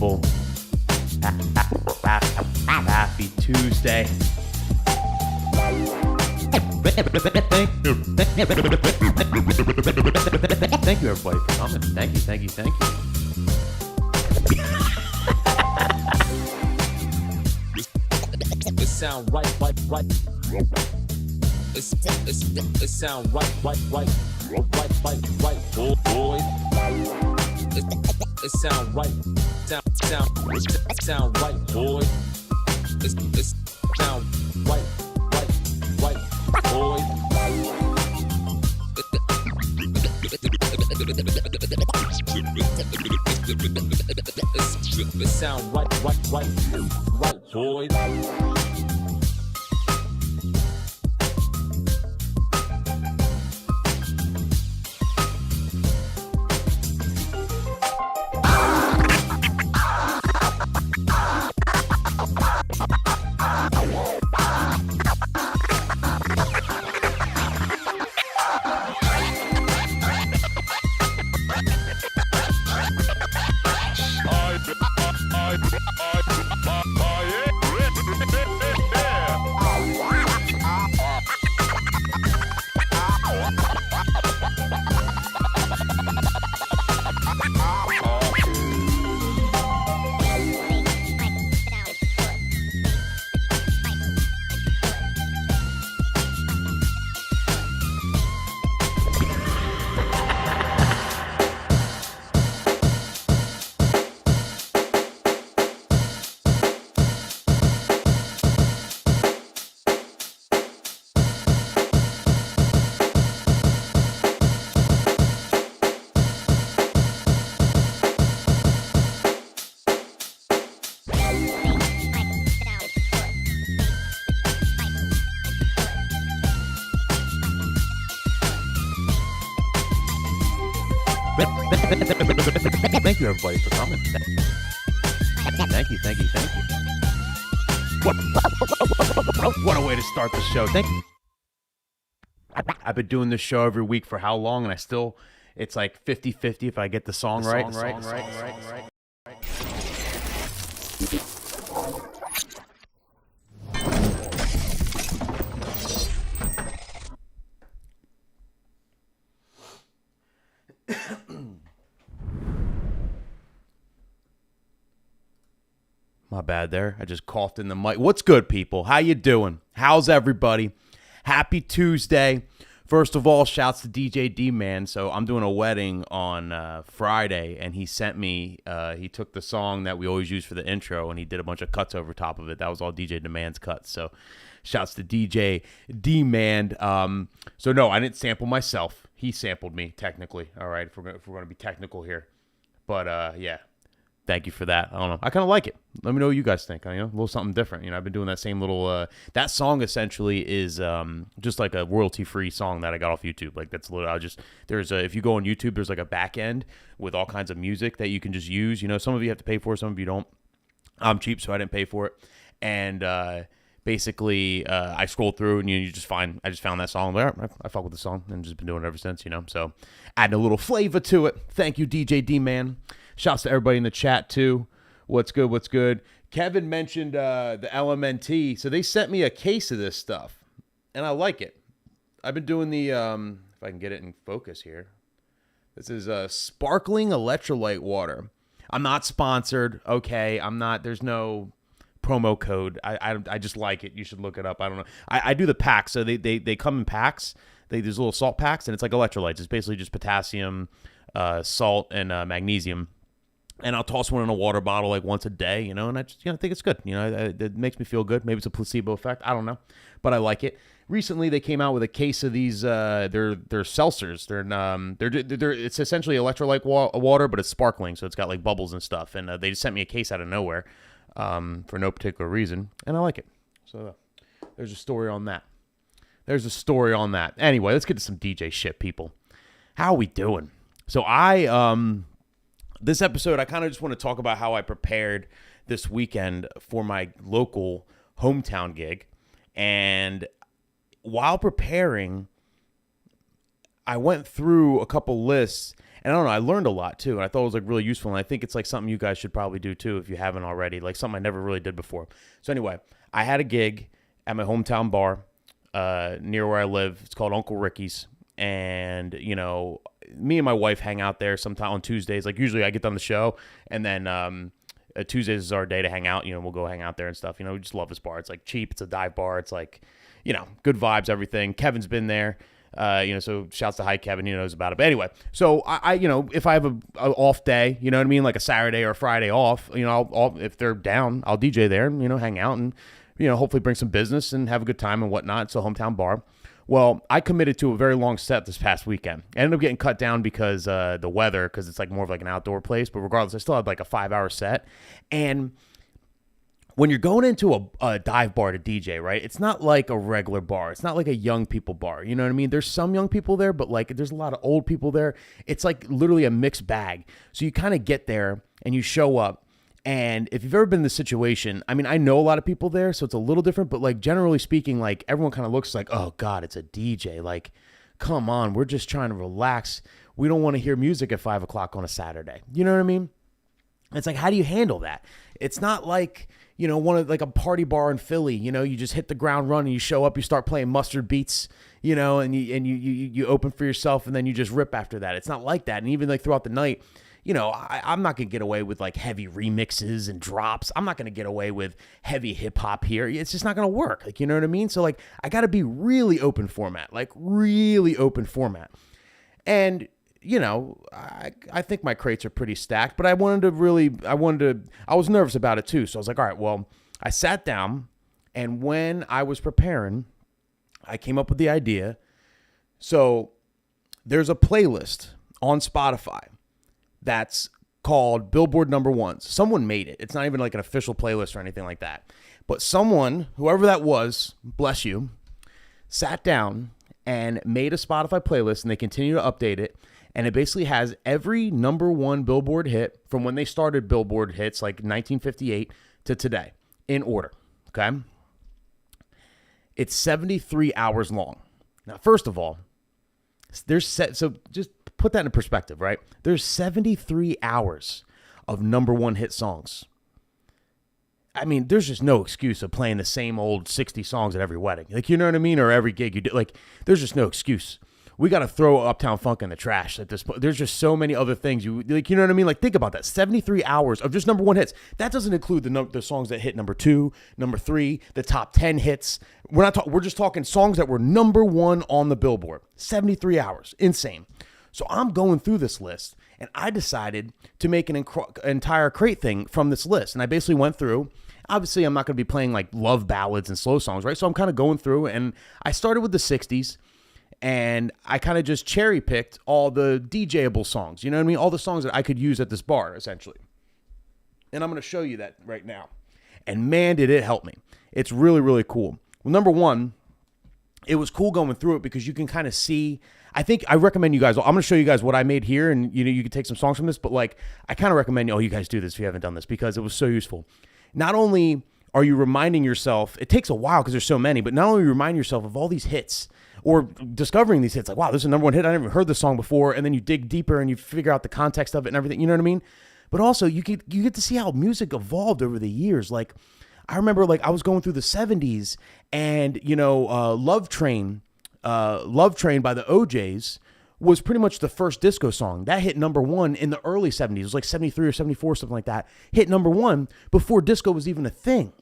people. Happy Tuesday. Thank you, everybody, for coming. Thank you. It sound right. It sound right, boy. It sound right, sound right, boy. It sound right, boy. It sound right, boy. Thank you, everybody, for coming. Thank you. What a way to start the show. Thank you. I've been doing this show every week for how long, and it's like 50-50 if I get the song right. My bad there. I just coughed in the mic. What's good, people? How you doing? How's everybody? Happy Tuesday. First of all, shouts to DJ D-Man. So I'm doing a wedding on Friday, and he sent me, he took the song that we always use for the intro, and he did a bunch of cuts over top of it. That was all DJ D-Man's cuts. So shouts to DJ D-Man. So no, I didn't sample myself. He sampled me, technically. All right, if we're going to be technical here. But yeah. Thank you for that. I don't know. I kind of like it. Let me know what you guys think. A little something different. I've been doing that same little. That song essentially is just like a royalty-free song that I got off YouTube. Like that's a little. If you go on YouTube, there's like a back end with all kinds of music that you can just use. Some of you have to pay for it, some of you don't. I'm cheap, so I didn't pay for it. And basically, I scrolled through and I just found that song. I fuck with the song and just been doing it ever since. So adding a little flavor to it. Thank you, DJ D-Man. Shouts to everybody in the chat, too. What's good? Kevin mentioned the LMNT. So they sent me a case of this stuff, and I like it. I've been doing the, if I can get it in focus here. This is sparkling electrolyte water. I'm not sponsored, okay? There's no promo code. I just like it. You should look it up. I don't know. I do the packs. So they come in packs. There's little salt packs, and it's like electrolytes. It's basically just potassium, salt, and magnesium. And I'll toss one in a water bottle like once a day, and I just think it's good. It makes me feel good. Maybe it's a placebo effect. I don't know, but I like it. Recently, they came out with a case of these. They're seltzers. They're it's essentially electrolyte water, but it's sparkling, so it's got like bubbles and stuff. And they just sent me a case out of nowhere for no particular reason, and I like it. So there's a story on that. Anyway, let's get to some DJ shit, people. How are we doing? So this episode, I kind of just want to talk about how I prepared this weekend for my local hometown gig. And while preparing, I went through a couple lists, And I don't know, I learned a lot too, and I thought it was like really useful. And I think it's like something you guys should probably do too if you haven't already, like something I never really did before. So anyway, I had a gig at my hometown bar near where I live. It's called Uncle Ricky's, and you know, me and my wife hang out there sometime on Tuesdays. Like usually I get done the show, and then Tuesdays is our day to hang out. You know, we'll go hang out there and stuff. You know, we just love this bar. It's like cheap. It's a dive bar. It's like, you know, good vibes, everything. Kevin's been there. You know, so shouts to hi Kevin, he knows about it. But anyway, so I you know, if I have a off day, you know what I mean, like a Saturday or a Friday off, you know, I'll if they're down, I'll DJ there and, you know, hang out and, you know, hopefully bring some business and have a good time and whatnot. It's a hometown bar. Well, I committed to a very long set this past weekend. I ended up getting cut down because the weather, because it's like more of like an outdoor place. But regardless, I still had like a 5-hour set. And when you're going into a dive bar to DJ, right, it's not like a regular bar. It's not like a young people bar. You know what I mean? There's some young people there, but like there's a lot of old people there. It's like literally a mixed bag. So you kind of get there and you show up. And if you've ever been in this situation, I mean, I know a lot of people there, so it's a little different. But like generally speaking, like everyone kind of looks like, oh, God, it's a DJ. Like, come on, we're just trying to relax. We don't want to hear music at 5 o'clock on a Saturday. You know what I mean? It's like, how do you handle that? It's not like, you know, one of like a party bar in Philly, you know, you just hit the ground running, you show up, you start playing Mustard beats, you know, and you open for yourself and then you just rip after that. It's not like that. And even like throughout the night, you know, I'm not going to get away with like heavy remixes and drops. I'm not going to get away with heavy hip hop here. It's just not going to work. Like, you know what I mean? So like, I got to be really open format, like really open format. And you know, I think my crates are pretty stacked, but I was nervous about it too. So I was like, all right, well, I sat down and when I was preparing, I came up with the idea. So there's a playlist on Spotify that's called Billboard Number Ones. Someone made it. It's not even like an official playlist or anything like that. But someone, whoever that was, bless you, sat down and made a Spotify playlist and they continue to update it. And it basically has every number one Billboard hit from when they started Billboard hits, like 1958 to today, in order, okay? It's 73 hours long. Now, first of all, so just put that in perspective, right? There's 73 hours of number one hit songs. I mean, there's just no excuse of playing the same old 60 songs at every wedding. Like, you know what I mean? Or every gig you do. Like, there's just no excuse. We got to throw Uptown Funk in the trash at this point. There's just so many other things. You know what I mean? Like, think about that. 73 hours of just number one hits. That doesn't include the songs that hit number 2, number 3, the top 10 hits. We're just talking songs that were number one on the Billboard. 73 hours. Insane. So I'm going through this list, and I decided to make an entire crate thing from this list. And I basically went through. Obviously, I'm not going to be playing like love ballads and slow songs, right? So I'm kind of going through, and I started with the 60s. And I kind of just cherry picked all the DJable songs. You know what I mean? All the songs that I could use at this bar, essentially. And I'm going to show you that right now. And man, did it help me. It's really, really cool. Well, number one, it was cool going through it because you can kind of see. I recommend you guys. I'm going to show you guys what I made here. And, you know, you can take some songs from this. But, like, I kind of recommend, you guys do this if you haven't done this because it was so useful. Not only are you reminding yourself, it takes a while because there's so many, but not only remind yourself of all these hits or discovering these hits, like, wow, this is a number one hit. I never heard this song before. And then you dig deeper and you figure out the context of it and everything. You know what I mean? But also you get to see how music evolved over the years. Like, I remember, like, I was going through the 70s and, you know, Love Train by the OJs was pretty much the first disco song. That hit number one in the early 70s. It was like 73 or 74, something like that. Hit number one before disco was even a thing.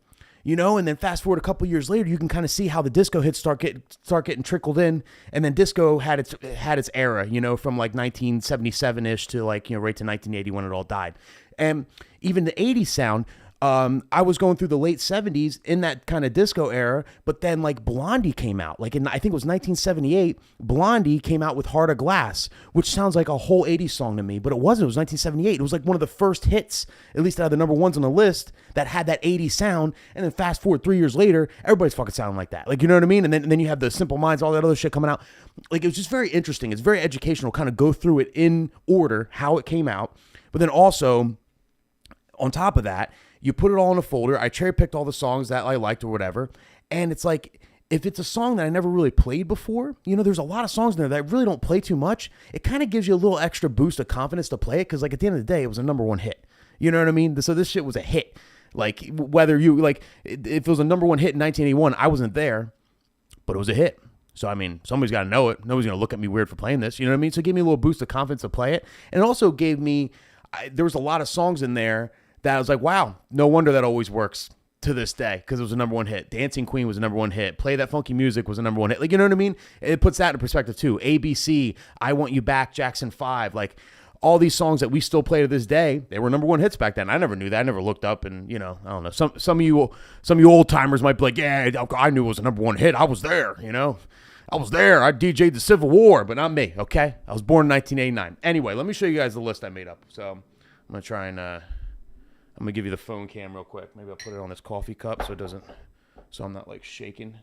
You know, and then fast forward a couple years later, you can kind of see how the disco hits start getting trickled in, and then disco had its era, you know, from like 1977-ish to like, you know, right to 1980 when it all died. And even the 80s sound, I was going through the late 70s in that kind of disco era, but then like Blondie came out. Like I think it was 1978, Blondie came out with Heart of Glass, which sounds like a whole 80s song to me, but it wasn't. It was 1978. It was like one of the first hits, at least out of the number ones on the list, that had that 80s sound. And then fast forward 3 years later, everybody's fucking sounding like that. Like, you know what I mean? And then you have the Simple Minds, all that other shit coming out. Like, it was just very interesting. It's very educational, kind of go through it in order, how it came out. But then also, on top of that, you put it all in a folder. I cherry picked all the songs that I liked or whatever. And it's like, if it's a song that I never really played before, there's a lot of songs in there that I really don't play too much. It kind of gives you a little extra boost of confidence to play it because, like, at the end of the day, it was a number one hit. You know what I mean? So this shit was a hit. Like, whether you, like, if it was a number one hit in 1981, I wasn't there, but it was a hit. So, I mean, somebody's got to know it. Nobody's going to look at me weird for playing this. You know what I mean? So it gave me a little boost of confidence to play it. And it also gave me, there was a lot of songs in there that I was like, wow, no wonder that always works to this day because it was a number one hit. Dancing Queen was a number one hit. Play That Funky Music was a number one hit. Like, you know what I mean? It puts that in perspective too. ABC, I Want You Back, Jackson 5. Like, all these songs that we still play to this day, they were number one hits back then. I never knew that. I never looked up and, I don't know. Some of you old timers might be like, yeah, I knew it was a number one hit. I was there, I was there. I DJ'd the Civil War, but not me, okay? I was born in 1989. Anyway, let me show you guys the list I made up. So I'm going to try and I'm going to give you the phone cam real quick. Maybe I'll put it on this coffee cup so I'm not like shaking.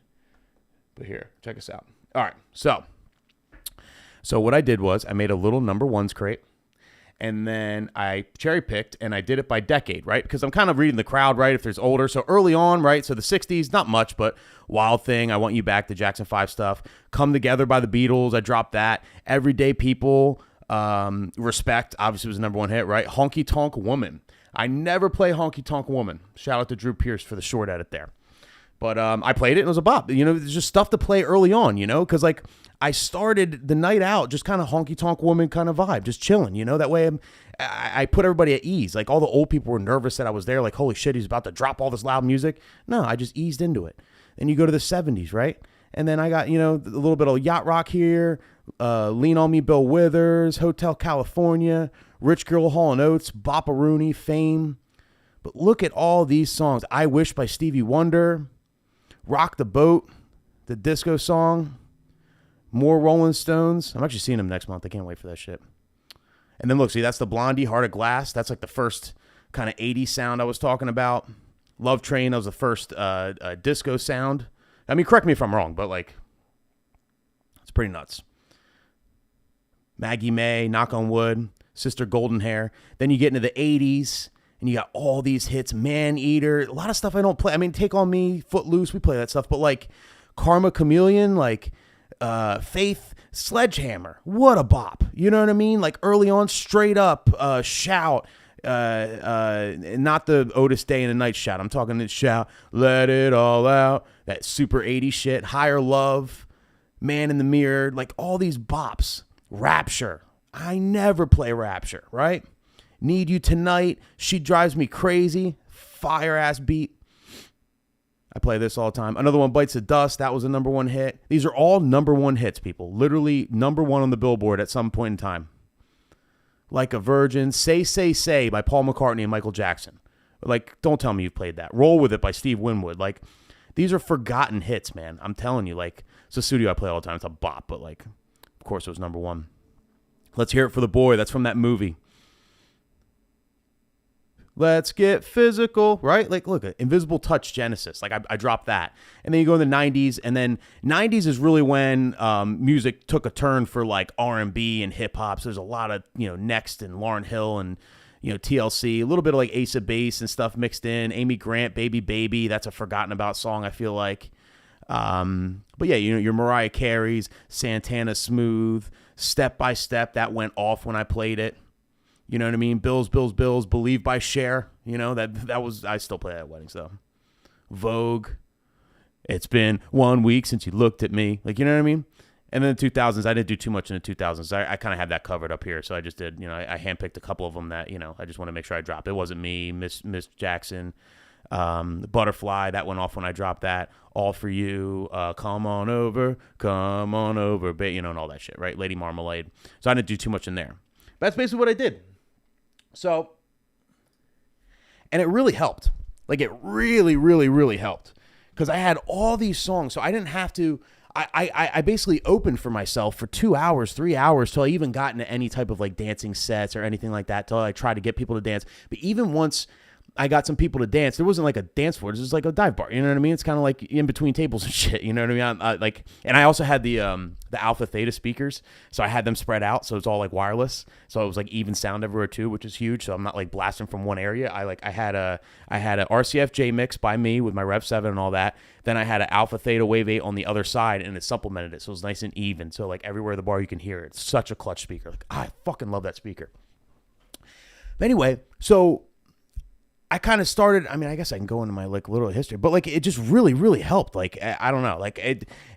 But here, check this out. All right. So what I did was I made a little number ones crate and then I cherry picked and I did it by decade, right? Because I'm kind of reading the crowd, right? If there's older. So early on, right? So the 60s, not much, but Wild Thing, I Want You Back, the Jackson 5 stuff. Come Together by the Beatles, I dropped that. Everyday People, Respect, obviously was the number one hit, right? Honky Tonk Woman. I never play Honky Tonk Woman. Shout out to Drew Pierce for the short edit there. But I played it and it was a bop. There's just stuff to play early on, because like I started the night out just kind of Honky Tonk Woman kind of vibe, just chilling, that way I put everybody at ease. Like all the old people were nervous that I was there, like, holy shit, he's about to drop all this loud music. No, I just eased into it. Then you go to the 70s, right? And then I got, a little bit of yacht rock here, Lean on Me, Bill Withers, Hotel California, Rich Girl, Hall & Oates, Bopperoonie, Fame. But look at all these songs. I Wish by Stevie Wonder, Rock the Boat, the disco song, more Rolling Stones. I'm actually seeing them next month. I can't wait for that shit. And then look, see, that's the Blondie, Heart of Glass. That's like the first kind of 80s sound I was talking about. Love Train, that was the first disco sound. I mean, correct me if I'm wrong, but like, it's pretty nuts. Maggie May, Knock on Wood, Sister Golden Hair. Then you get into the 80s, and you got all these hits. Man Eater, a lot of stuff I don't play. I mean, Take On Me, Footloose, we play that stuff. But like Karma Chameleon, like Faith, Sledgehammer, what a bop. You know what I mean? Like early on, Straight Up, Shout. Not the Otis Day and the Night Shout. I'm talking the Shout, Let It All Out. That super 80s shit. Higher Love, Man in the Mirror. Like all these bops. Rapture. I never play Rapture, right? Need You Tonight, She Drives Me Crazy, fire ass beat. I play this all the time. Another one, Bites the Dust, that was a number one hit. These are all number one hits, people. Literally number one on the Billboard at some point in time. Like a Virgin, Say by Paul McCartney and Michael Jackson. Like, don't tell me you've played that. Roll With It by Steve Winwood. Like, these are forgotten hits, man. I'm telling you, like, it's a studio I play all the time. It's a bop, but like, of course it was number one. Let's Hear It for the Boy. That's from that movie. Let's Get Physical, right? Like, look, Invisible Touch, Genesis. Like, I dropped that. And then you go in the 90s, and then 90s is really when music took a turn for, like, R&B and hip-hop. So there's a lot of, Next and Lauryn Hill and, TLC. A little bit of, like, Ace of Base and stuff mixed in. Amy Grant, Baby Baby. That's a forgotten about song, I feel like. But, yeah, your Mariah Carey's, Santana Smooth, Step by Step. That went off when I played it. You know what I mean? Bills, Believe by Cher. That was, I still play that at weddings though. Vogue. It's been 1 week since you looked at me. Like, you know what I mean? And then the 2000s, I didn't do too much in the 2000s. I kind of had that covered up here. So I just did, I handpicked a couple of them that, I just want to make sure I dropped. It wasn't me, Miss Jackson, Butterfly. That went off when I dropped that. All For You, Come On Over, and all that shit, right? Lady Marmalade. So I didn't do too much in there. But that's basically what I did. So, and it really helped. Like, it really, really, really helped. Because I had all these songs, so I didn't have to, I basically opened for myself for 2 hours, 3 hours, till I even got into any type of, like, dancing sets or anything like that, till I tried to get people to dance. But even once I got some people to dance. There wasn't like a dance floor. This is like a dive bar. You know what I mean? It's kind of like in between tables and shit. You know what I mean? And I also had the Alpha Theta speakers, so I had them spread out, so it's all like wireless. So it was like even sound everywhere too, which is huge. So I'm not like blasting from one area. I had a RCF J mix by me with my Rev 7 and all that. Then I had an Alpha Theta Wave 8 on the other side, and it supplemented it, so it was nice and even. So like everywhere at the bar you can hear it. It's such a clutch speaker. Like I fucking love that speaker. But anyway, so I kind of started, I mean, I guess I can go into my like little history, but like it just really, really helped. Like, I don't know, like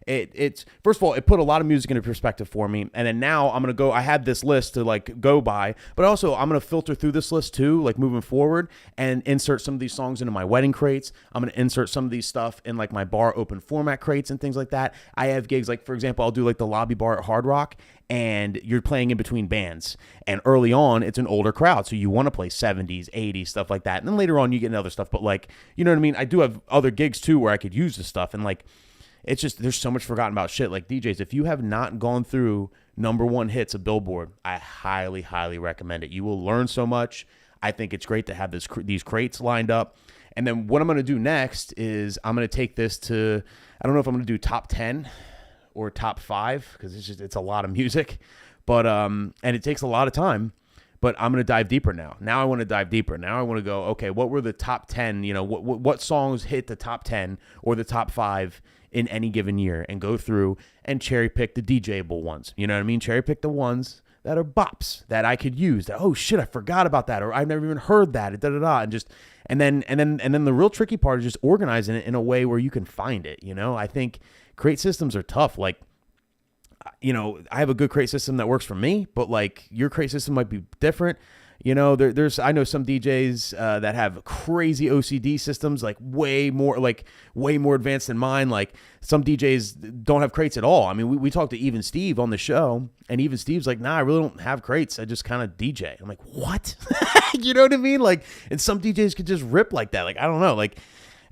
it's first of all, it put a lot of music into perspective for me. And then now I'm going to go, I had this list to like go by, but also I'm going to filter through this list too, like moving forward, and insert some of these songs into my wedding crates. I'm going to insert some of these stuff in like my bar open format crates and things like that. I have gigs like, for example, I'll do like the lobby bar at Hard Rock, and you're playing in between bands. And early on, it's an older crowd, so you want to play 70s, 80s, stuff like that. And then later on, you get into other stuff. But, like, you know what I mean? I do have other gigs, too, where I could use this stuff. And, like, it's just, there's so much forgotten about shit. Like, DJs, if you have not gone through #1 hits of Billboard, I highly, highly recommend it. You will learn so much. I think it's great to have these crates lined up. And then what I'm going to do next is I'm going to take this to, I don't know if I'm going to do top 10 or top 5, because it's a lot of music, but and it takes a lot of time, but I'm going to dive deeper now. Now I want to dive deeper. Now I want to go, okay, what were the top 10, you know, what songs hit the top 10 or the top 5 in any given year, and go through and cherry pick the DJable ones. You know what I mean? Cherry pick the ones that are bops that I could use, that, oh shit, I forgot about that, or I've never even heard that, and then the real tricky part is just organizing it in a way where you can find it. You know, I think crate systems are tough. Like, you know, I have a good crate system that works for me, but like your crate system might be different. You know, I know some DJs that have crazy OCD systems, like way more advanced than mine. Like some DJs don't have crates at all. I mean, we talked to Even Steve on the show, and Even Steve's like, nah, I really don't have crates. I just kind of DJ. I'm like, what? You know what I mean? Like, and some DJs could just rip like that. Like, I don't know. Like,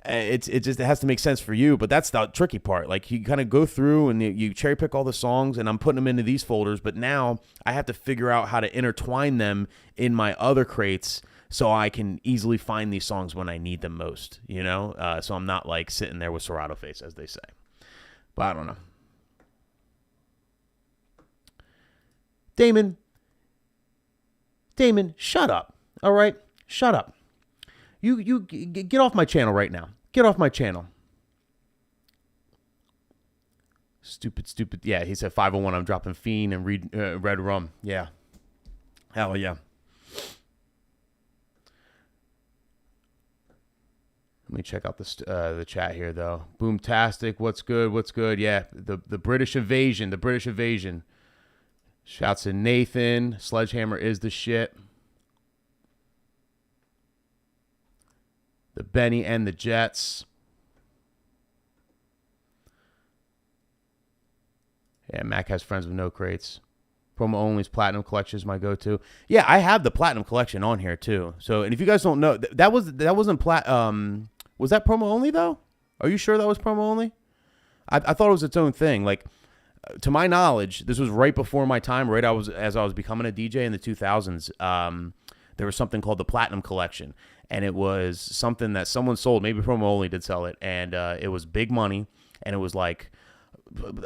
it has to make sense for you, but that's the tricky part. Like, you kind of go through and you cherry pick all the songs, and I'm putting them into these folders, but now I have to figure out how to intertwine them in my other crates so I can easily find these songs when I need them most, you know? So I'm not like sitting there with Serato face, as they say. But I don't know. Damon, shut up. All right? Shut up. You get off my channel right now. Get off my channel. Stupid. Yeah, he said 501. I'm dropping Fiend and Red Rum. Yeah. Hell yeah. Let me check out the chat here, though. Boomtastic. What's good? Yeah, the British invasion. Shouts to Nathan. Sledgehammer is the shit. The Benny and the Jets. Yeah, Mac has friends with no crates. Promo Only's Platinum Collection is my go-to. Yeah, I have the Platinum Collection on here too. So, and if you guys don't know, that wasn't was that Promo Only though? Are you sure that was Promo Only? I thought it was its own thing. Like, to my knowledge, this was right before my time. As I was becoming a DJ in the 2000s. There was something called the Platinum Collection. And it was something that someone sold. Maybe Promo Only did sell it. And it was big money. And it was like,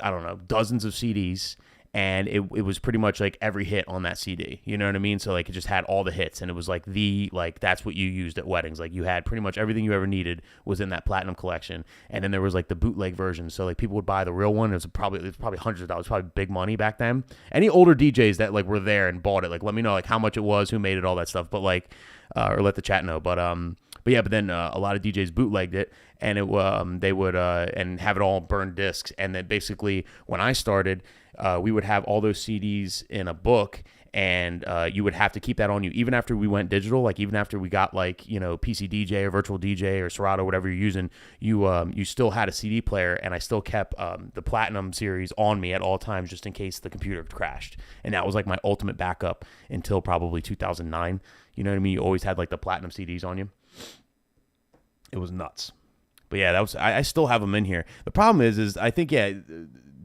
I don't know, dozens of CDs. And it was pretty much like every hit on that CD. You know what I mean? So like it just had all the hits. And it was like that's what you used at weddings. Like you had pretty much everything you ever needed was in that Platinum Collection. And then there was like the bootleg version. So like people would buy the real one. It was probably hundreds of dollars, probably big money back then. Any older DJs that like were there and bought it, like let me know like how much it was, who made it, all that stuff. But like, or let the chat know. But then a lot of DJs bootlegged it, and they would and have it all burned discs. And then basically when I started, we would have all those CDs in a book, and you would have to keep that on you even after we went digital. Like even after we got like, you know, PC DJ or virtual DJ or Serato, whatever you're using, you still had a CD player, and I still kept the Platinum series on me at all times just in case the computer crashed. And that was like my ultimate backup until probably 2009. You know what I mean? You always had like the Platinum CDs on you. It was nuts. But yeah, I still have them in here. The problem is I think, yeah,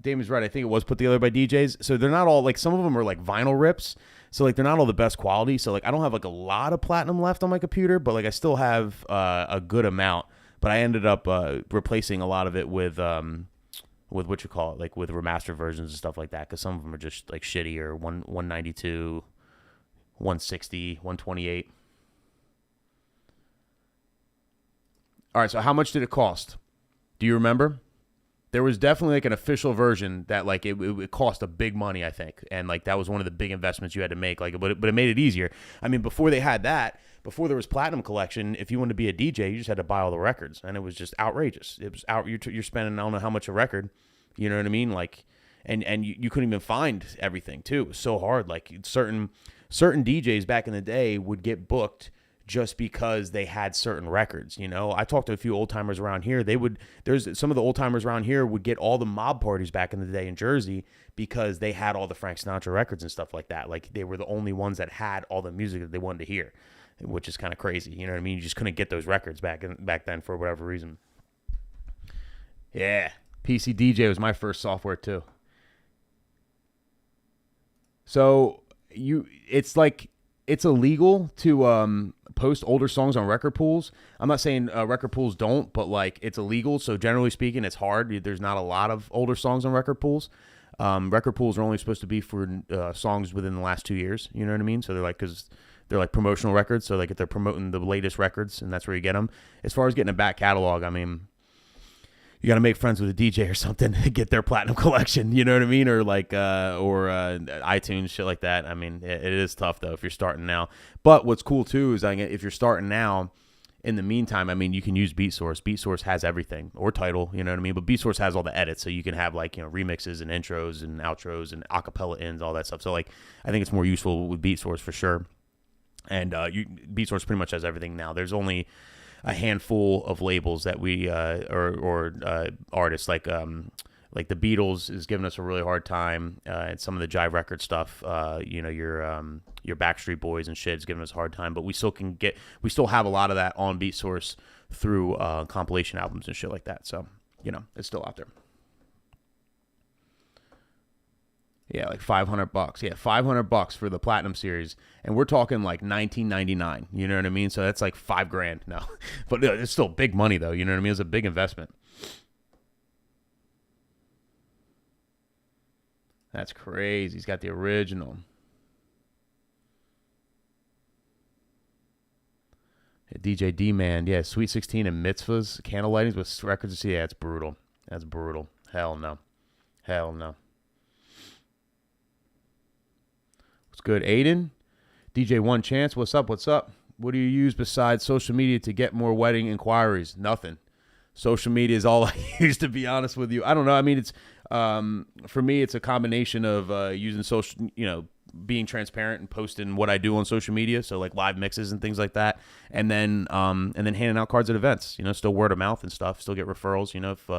Damon's right. I think it was put together by DJs. So they're not all like, some of them are like vinyl rips. So like they're not all the best quality. So like I don't have like a lot of platinum left on my computer, but like I still have a good amount. But I ended up replacing a lot of it with what you call it, like with remastered versions and stuff like that, because some of them are just like shitty, or 192, 160, 128. All right, so how much did it cost? Do you remember? There was definitely like an official version that like it cost a big money, I think, and like that was one of the big investments you had to make. Like, but it made it easier. I mean, before they had that, before there was Platinum Collection, if you wanted to be a DJ, you just had to buy all the records, and it was just outrageous. It was you're spending I don't know how much a record, you know what I mean? Like, and you couldn't even find everything too. It was so hard. Like certain DJs back in the day would get booked just because they had certain records, you know. I talked to a few old timers around here. There's some of the old timers around here would get all the mob parties back in the day in Jersey because they had all the Frank Sinatra records and stuff like that. Like they were the only ones that had all the music that they wanted to hear, which is kind of crazy. You know what I mean? You just couldn't get those records back then for whatever reason. Yeah, PC DJ was my first software too. So it's illegal to post older songs on record pools. I'm not saying record pools don't, but like it's illegal. So generally speaking, it's hard. There's not a lot of older songs on record pools. Record pools are only supposed to be for songs within the last 2 years. You know what I mean? So they're like, because they're like promotional records. So like if they're promoting the latest records, and that's where you get them. As far as getting a back catalog, I mean, you got to make friends with a DJ or something to get their Platinum Collection, you know what I mean? Or like, iTunes, shit like that. I mean, it is tough though if you're starting now. But what's cool too is if you're starting now, in the meantime, I mean, you can use BeatSource. BeatSource has everything, or Tidal, you know what I mean? But BeatSource has all the edits, so you can have like, you know, remixes and intros and outros and acapella ends, all that stuff. So like, I think it's more useful with BeatSource for sure. And BeatSource pretty much has everything now. There's only a handful of labels that we or artists like the Beatles is giving us a really hard time, and some of the Jive Record stuff, you know, your Backstreet Boys and shit is giving us a hard time, but we still have a lot of that on BeatSource through compilation albums and shit like that. So, you know, it's still out there. Yeah, like $500. Yeah, $500 for the Platinum Series, and we're talking like $19.99. You know what I mean? So that's like $5,000 now, but it's still big money though. You know what I mean? It's a big investment. That's crazy. He's got the original. Yeah, DJ D-Man. Yeah, Sweet 16 and Mitzvahs, candle lightings with records. Yeah, it's brutal. That's brutal. Hell no. Hell no. What's good, Aiden? DJ One Chance, what's up? What's up? What do you use besides social media to get more wedding inquiries? Nothing. Social media is all I use, to be honest with you. I don't know. I mean, it's for me, it's a combination of using social, you know, being transparent and posting what I do on social media, so like live mixes and things like that, and then handing out cards at events. You know, still word of mouth and stuff. Still get referrals. You know, if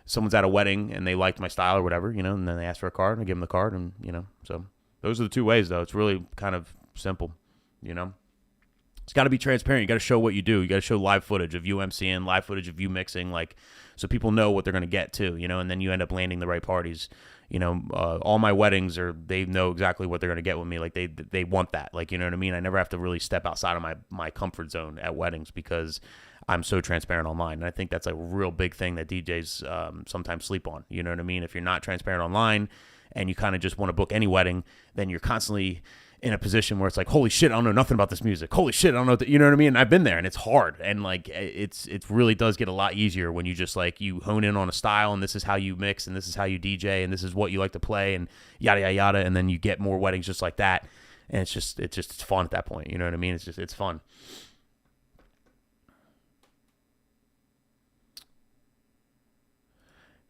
someone's at a wedding and they liked my style or whatever, you know, and then they ask for a card, I give them the card, and you know, so. Those are the two ways, though. It's really kind of simple, you know. It's got to be transparent. You got to show what you do. You got to show live footage of you MCing, live footage of you mixing, like, so people know what they're going to get too, you know. And then you end up landing the right parties. You know, all my weddings they know exactly what they're going to get with me. Like they want that. Like, you know what I mean. I never have to really step outside of my comfort zone at weddings because I'm so transparent online. And I think that's a real big thing that DJs sometimes sleep on. You know what I mean? If you're not transparent online, and you kind of just want to book any wedding, then you're constantly in a position where it's like, holy shit, I don't know nothing about this music. Holy shit, I don't know, you know what I mean? And I've been there, and it's hard, and like it really does get a lot easier when you just like you hone in on a style, and this is how you mix, and this is how you DJ, and this is what you like to play, and yada yada yada, and then you get more weddings just like that, and it's fun at that point. You know what I mean? It's fun.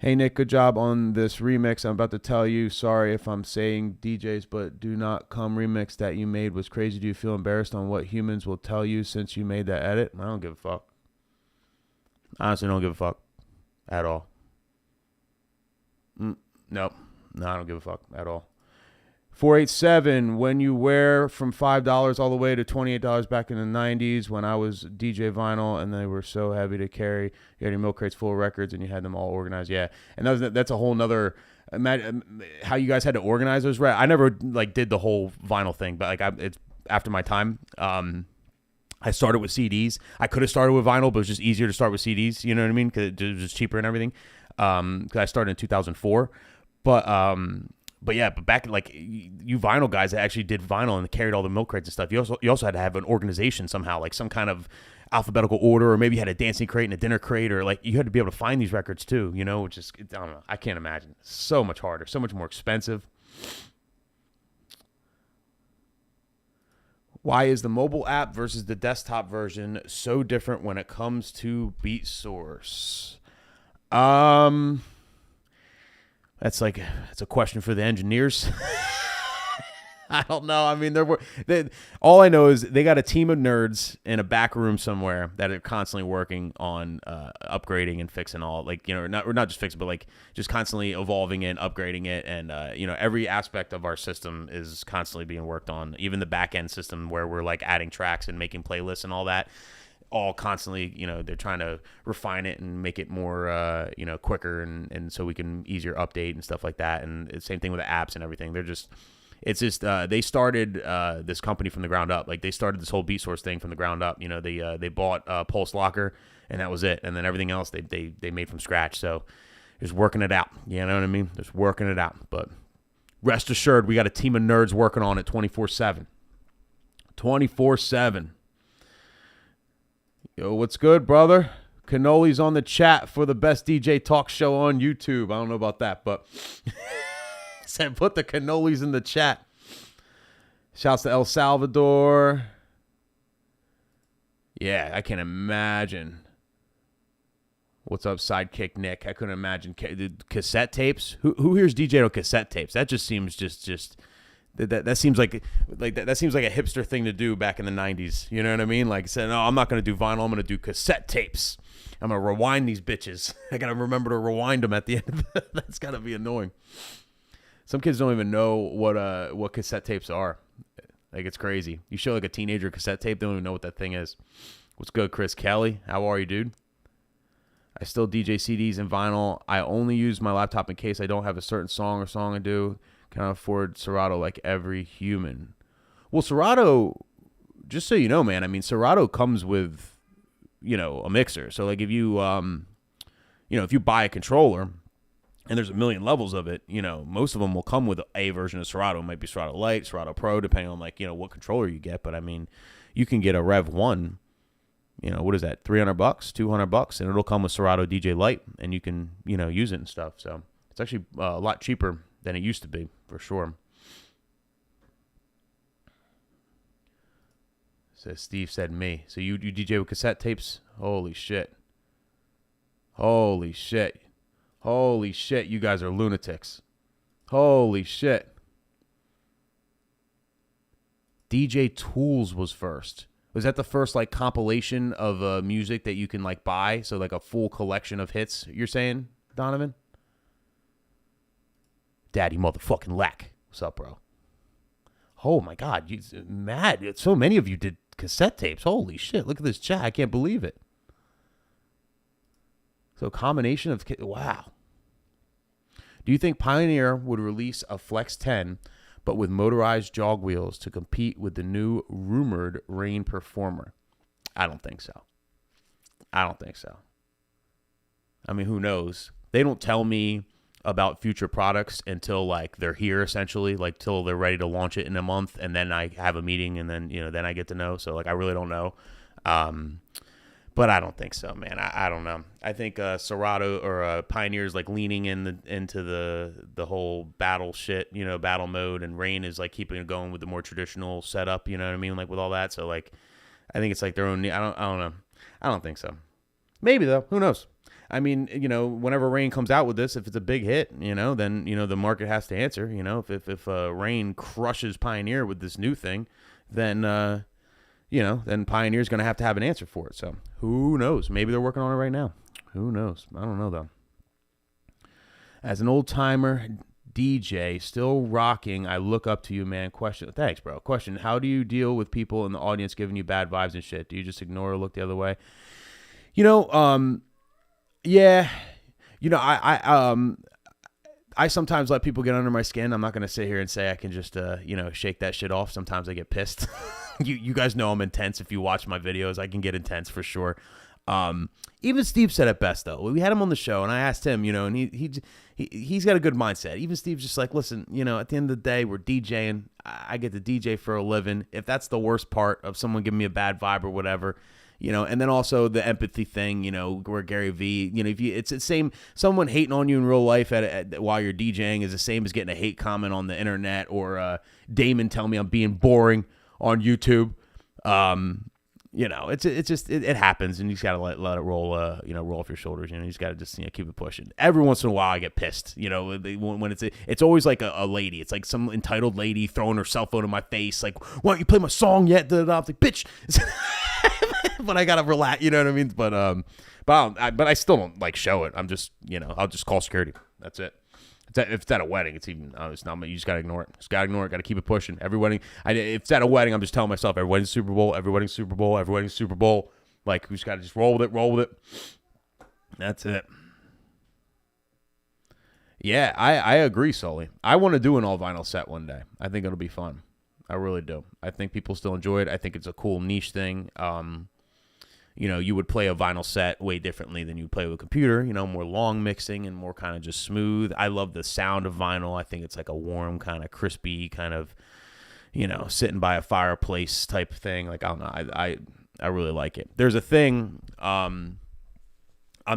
Hey, Nick, good job on this remix. I'm about to tell you, sorry if I'm saying DJs, but Do Not Come remix that you made was crazy. Do you feel embarrassed on what humans will tell you since you made that edit? I don't give a fuck. Honestly, don't give a fuck at all. Nope. No, I don't give a fuck at all. 487, when you wear from $5 all the way to $28 back in the 90s when I was DJ Vinyl and they were so heavy to carry. You had your milk crates full of records and you had them all organized. Yeah. And that's a whole nother, how you guys had to organize those. I never like did the whole vinyl thing, but like it's after my time. I started with CDs. I could have started with vinyl, but it was just easier to start with CDs. You know what I mean? Because it was just cheaper and everything. Because I started in 2004. But back like you vinyl guys that actually did vinyl and carried all the milk crates and stuff. You also had to have an organization somehow, like some kind of alphabetical order, or maybe you had a dancing crate and a dinner crate, or like you had to be able to find these records too. You know, which is I don't know. I can't imagine. So much harder, so much more expensive. Why is the mobile app versus the desktop version so different when it comes to Beat Source? That's a question for the engineers. I don't know. I mean, all I know is they got a team of nerds in a back room somewhere that are constantly working on upgrading and fixing all, like, you know, not just fixing, but like just constantly evolving it, upgrading it, and you know, every aspect of our system is constantly being worked on. Even the back end system where we're like adding tracks and making playlists and all that, all constantly, you know, they're trying to refine it and make it more, you know, quicker and so we can easier update and stuff like that. And the same thing with the apps and everything. It's just they started this company from the ground up. Like they started this whole Beat Source thing from the ground up. You know, they bought Pulse Locker and that was it. And then everything else they made from scratch. So just working it out. You know what I mean? Just working it out. But rest assured, we got a team of nerds working on it 24/7. 24/7. Yo, what's good, brother? Cannoli's on the chat for the best DJ talk show on YouTube. I don't know about that, but said put the cannolis in the chat. Shouts to El Salvador. Yeah, I can imagine. What's up, Sidekick Nick? I couldn't imagine cassette tapes. Who hears DJ on cassette tapes? That just seems just that seems like that seems like a hipster thing to do back in the 90s. You know what I mean? Like saying, no, I'm not going to do vinyl. I'm going to do cassette tapes. I'm going to rewind these bitches. I got to remember to rewind them at the end. That's got to be annoying. Some kids don't even know what cassette tapes are. Like, it's crazy. You show like a teenager cassette tape, they don't even know what that thing is. What's good, Chris Kelly? How are you, dude? I still DJ CDs and vinyl. I only use my laptop in case I don't have a certain song I do. Can I afford Serato like every human? Well, Serato, just so you know, man, I mean, Serato comes with, you know, a mixer. So like if you, if you buy a controller, and there's a million levels of it, you know, most of them will come with a version of Serato. It might be Serato Lite, Serato Pro, depending on, like, you know, what controller you get. But, I mean, you can get a Rev 1, you know, what is that, $300, $200, and it'll come with Serato DJ Lite, and you can, you know, use it and stuff. So it's actually a lot cheaper than it used to be, for sure. So Steve said me. So you DJ with cassette tapes? Holy shit. Holy shit. Holy shit, you guys are lunatics. Holy shit. DJ Tools was first. Was that the first, like, compilation of music that you can, like, buy? So, like, a full collection of hits, you're saying, Donovan? Daddy motherfucking lack. What's up, bro? Oh, my God. You mad. So many of you did cassette tapes. Holy shit. Look at this chat. I can't believe it. So a combination of, wow. Do you think Pioneer would release a Flex 10, but with motorized jog wheels to compete with the new rumored Rain Performer? I don't think so. I mean, who knows? They don't tell me about future products until, like, they're here, essentially, like, till they're ready to launch it in a month, and then I have a meeting, and then, you know, then I get to know. So, like, I really don't know. But I don't think so, man. I don't know. I think Serato or Pioneer's like leaning into the whole battle shit, you know, battle mode, and Rain is like keeping it going with the more traditional setup, you know what I mean, like with all that. So like, I think it's like their own. I don't know. I don't think so. Maybe though. Who knows? I mean, you know, whenever Rain comes out with this, if it's a big hit, you know, then, you know, the market has to answer. You know, if Rain crushes Pioneer with this new thing, then you know, then Pioneer's going to have an answer for it. So who knows? Maybe they're working on it right now. Who knows? I don't know, though. As an old-timer DJ, still rocking. I look up to you, man. Question. Thanks, bro. Question. How do you deal with people in the audience giving you bad vibes and shit? Do you just ignore or look the other way? Yeah. I sometimes let people get under my skin. I'm not going to sit here and say I can just, shake that shit off. Sometimes I get pissed. You guys know I'm intense. If you watch my videos, I can get intense for sure. Even Steve said it best, though. We had him on the show, and I asked him, and he's got a good mindset. Even Steve's just like, listen, at the end of the day, we're DJing. I get to DJ for a living. If that's the worst part of someone giving me a bad vibe or whatever, and then also the empathy thing, where Gary V, if it's the same, someone hating on you in real life while you're DJing is the same as getting a hate comment on the internet, or Damon telling me I'm being boring on YouTube. It happens, and you just gotta let it roll, roll off your shoulders. You just gotta just keep it pushing. Every once in a while, I get pissed. When it's always like a lady. It's like some entitled lady throwing her cell phone in my face, like, "Why don't you play my song yet?" I'm like, "Bitch," but I gotta relax. You know what I mean? But I still don't like show it. I'm just I'll just call security. That's it. If it's at a wedding, it's not. You just gotta ignore it. Just gotta ignore it. Gotta keep it pushing. Every wedding, if it's at a wedding, I'm just telling myself, every wedding's Super Bowl. Every wedding's Super Bowl. Every wedding's Super Bowl. Like, we just gotta just roll with it. Roll with it. That's it. Yeah, I agree, Sully. I want to do an all vinyl set one day. I think it'll be fun. I really do. I think people still enjoy it. I think it's a cool niche thing. You would play a vinyl set way differently than you play with a computer, more long mixing and more kind of just smooth. I love the sound of vinyl. I think it's like a warm, kind of crispy, kind of, sitting by a fireplace type thing. Like, I don't know. I really like it. There's a thing, I'm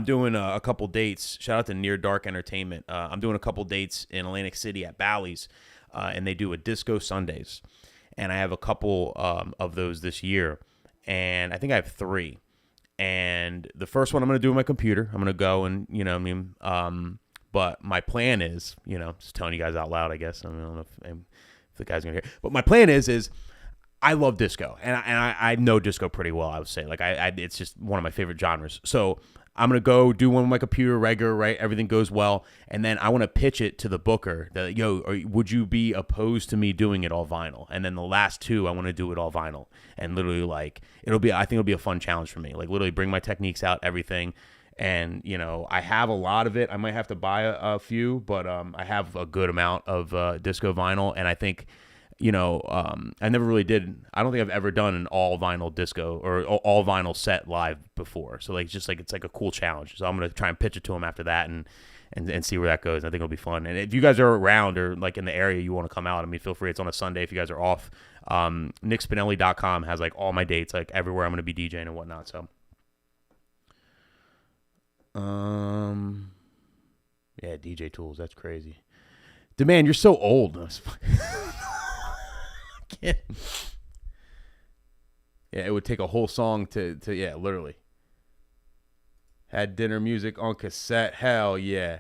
doing a couple dates. Shout out to Near Dark Entertainment. I'm doing a couple dates in Atlantic City at Bally's, and they do a Disco Sundays. And I have a couple of those this year. And I think I have 3. And the first one I'm going to do on my computer. I'm going to go and, but my plan is, just telling you guys out loud, I guess. I don't know if the guy's going to hear. But my plan is I love disco. And I know disco pretty well, I would say. Like, it's just one of my favorite genres. So I'm going to go do one with my computer, regular, right? Everything goes well. And then I want to pitch it to the booker that, would you be opposed to me doing it all vinyl? And then the last 2, I want to do it all vinyl. And literally, like, I think it'll be a fun challenge for me. Like, literally bring my techniques out, everything. And, I have a lot of it. I might have to buy a few, but I have a good amount of disco vinyl. And I think, I never really did. I don't think I've ever done an all vinyl disco or all vinyl set live before. So like, just like, it's like a cool challenge. So I'm going to try and pitch it to him after that and see where that goes. I think it'll be fun. And if you guys are around or like in the area, you want to come out, feel free. It's on a Sunday if you guys are off. NickSpinelli.com has like all my dates, like everywhere I'm going to be DJing and whatnot. So, yeah, DJ tools. That's crazy. Demand, you're so old. Yeah, it would take a whole song to literally. Had dinner music on cassette. Hell yeah.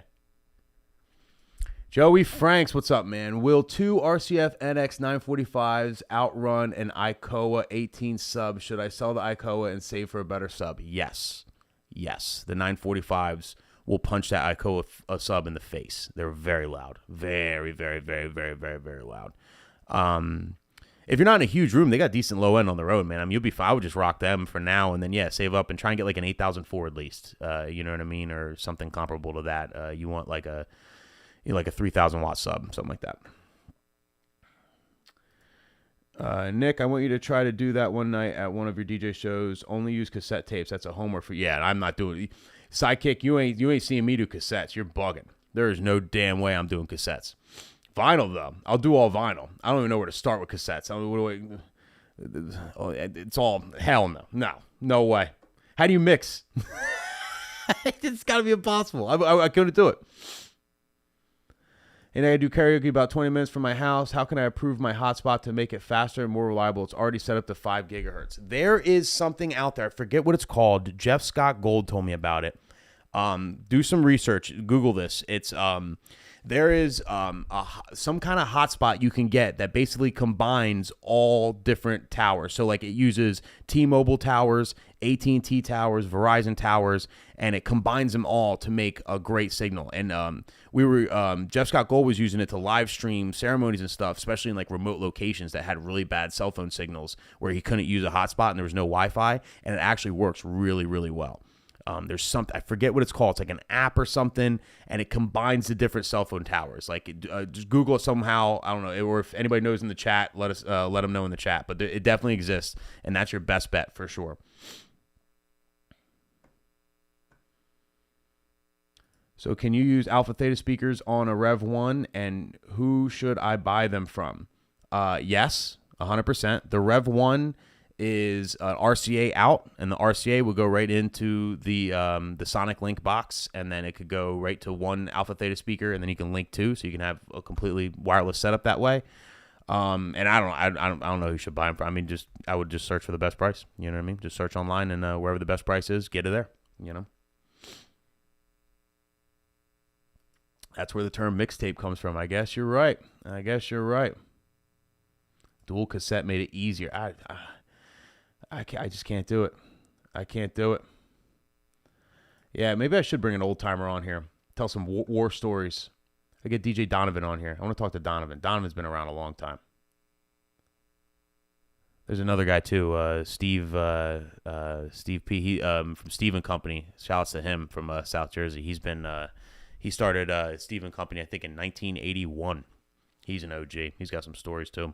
Joey Franks, what's up, man? Will 2 RCF NX 945s outrun an Icoa 18 sub? Should I sell the Icoa and save for a better sub? Yes. The 945s will punch that Icoa sub in the face. They're very loud. Very, very, very, very, very, very loud. If you're not in a huge room, they got decent low end on the road, man. You'll be fine. I would just rock them for now, and then save up and try and get like an 8004 at least. You know what I mean, or something comparable to that. You want like a 3,000 watt sub, something like that. Nick, I want you to try to do that one night at one of your DJ shows. Only use cassette tapes. That's a homework for. Yeah, I'm not doing. Sidekick, you ain't seeing me do cassettes. You're bugging. There is no damn way I'm doing cassettes. Vinyl, though. I'll do all vinyl. I don't even know where to start with cassettes. It's all, hell no. No way. How do you mix? It's got to be impossible. I couldn't do it. And I do karaoke about 20 minutes from my house. How can I improve my hotspot to make it faster and more reliable? It's already set up to 5 gigahertz. There is something out there. I forget what it's called. Jeff Scott Gold told me about it. Do some research. Google this. It's There is some kind of hotspot you can get that basically combines all different towers. So like it uses T-Mobile towers, AT&T towers, Verizon towers, and it combines them all to make a great signal. And Jeff Scott Gold was using it to live stream ceremonies and stuff, especially in like remote locations that had really bad cell phone signals where he couldn't use a hotspot and there was no Wi-Fi, and it actually works really, really well. There's something, I forget what it's called. It's like an app or something, and it combines the different cell phone towers. Like, just Google it somehow. I don't know, or if anybody knows in the chat, let them know in the chat. But it definitely exists, and that's your best bet for sure. So, can you use Alpha Theta speakers on a Rev 1, and who should I buy them from? Yes, 100%. The Rev 1 is an RCA out, and the RCA will go right into the Sonic Link box, and then it could go right to one Alpha Theta speaker, and then you can link two, so you can have a completely wireless setup that way. And I don't know who should buy them from. I mean, I would just search for the best price. You know what I mean? Just search online, and wherever the best price is, get it there. You know, that's where the term mixtape comes from. I guess you're right. Dual cassette made it easier. I just can't do it. I can't do it. Yeah, maybe I should bring an old timer on here. Tell some war stories. I get DJ Donovan on here. I want to talk to Donovan. Donovan's been around a long time. There's another guy too, Steve P. He from Steve and Company. Shouts to him from South Jersey. He started Steve and Company I think in 1981. He's an OG. He's got some stories too.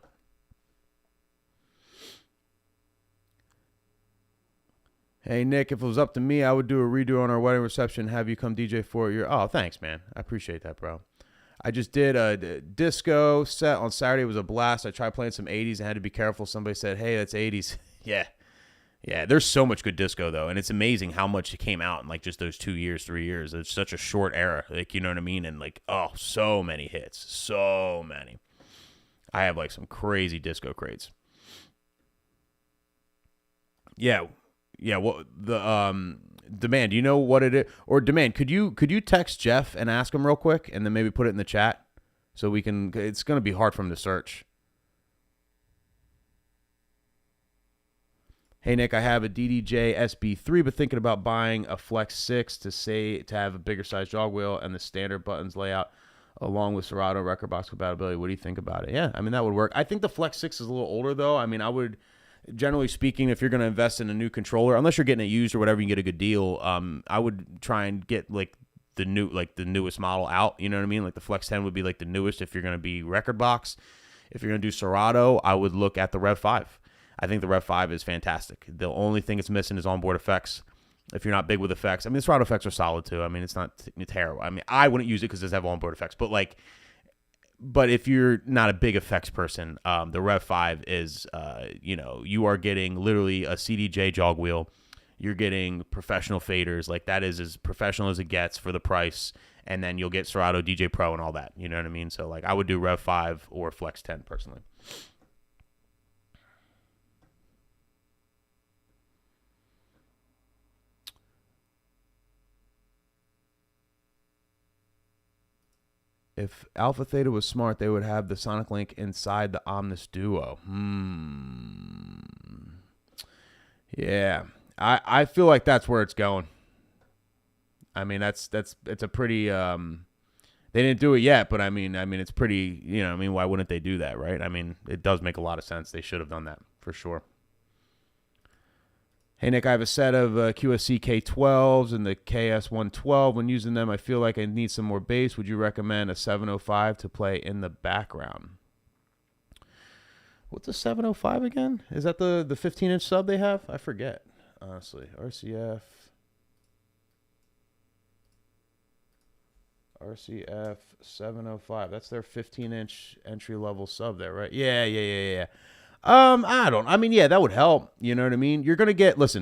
Hey, Nick, if it was up to me, I would do a redo on our wedding reception, have you come DJ for your... Oh, thanks, man. I appreciate that, bro. I just did a disco set on Saturday. It was a blast. I tried playing some 80s and had to be careful. Somebody said, hey, that's 80s. Yeah, there's so much good disco, though, and it's amazing how much it came out in, like, just those 2 years, 3 years. It's such a short era, like, you know what I mean? And, like, oh, so many hits. So many. I have, like, some crazy disco crates. Yeah, well, the Demand, do you know what it is? Or Demand, could you text Jeff and ask him real quick, and then maybe put it in the chat so we can? It's going to be hard for him to search. Hey Nick, I have a DDJ SB3, but thinking about buying a Flex 6 to have a bigger size jog wheel and the standard buttons layout, along with Serato record box compatibility. What do you think about it? Yeah, I mean that would work. I think the Flex 6 is a little older though. I mean, I would. Generally speaking, if you're going to invest in a new controller, unless you're getting it used or whatever, you can get a good deal. I would try and get like the newest model out. You know what I mean? Like the Flex 10 would be like the newest if you're going to be record box. If you're going to do Serato, I would look at the Rev 5. I think the Rev 5 is fantastic. The only thing it's missing is onboard effects. If you're not big with effects, I mean, the Serato effects are solid too. I mean, it's not terrible. I mean, I wouldn't use it because it does have onboard effects, but if you're not a big effects person, the Rev 5 is, you are getting literally a CDJ jog wheel. You're getting professional faders. Like, that is as professional as it gets for the price. And then you'll get Serato DJ Pro and all that. You know what I mean? So, like, I would do Rev 5 or Flex 10 personally. If Alpha Theta was smart, they would have the Sonic Link inside the Omnis Duo. Yeah. I feel like that's where it's going. I mean, it's a pretty they didn't do it yet, but I mean it's pretty, why wouldn't they do that, right? I mean, it does make a lot of sense. They should have done that for sure. Hey, Nick, I have a set of QSC K12s and the KS112. When using them, I feel like I need some more bass. Would you recommend a 705 to play in the background? What's a 705 again? Is that the 15-inch sub they have? I forget, honestly. RCF 705. That's their 15-inch entry-level sub there, right? Yeah. That would help. You know what I mean? You're gonna get the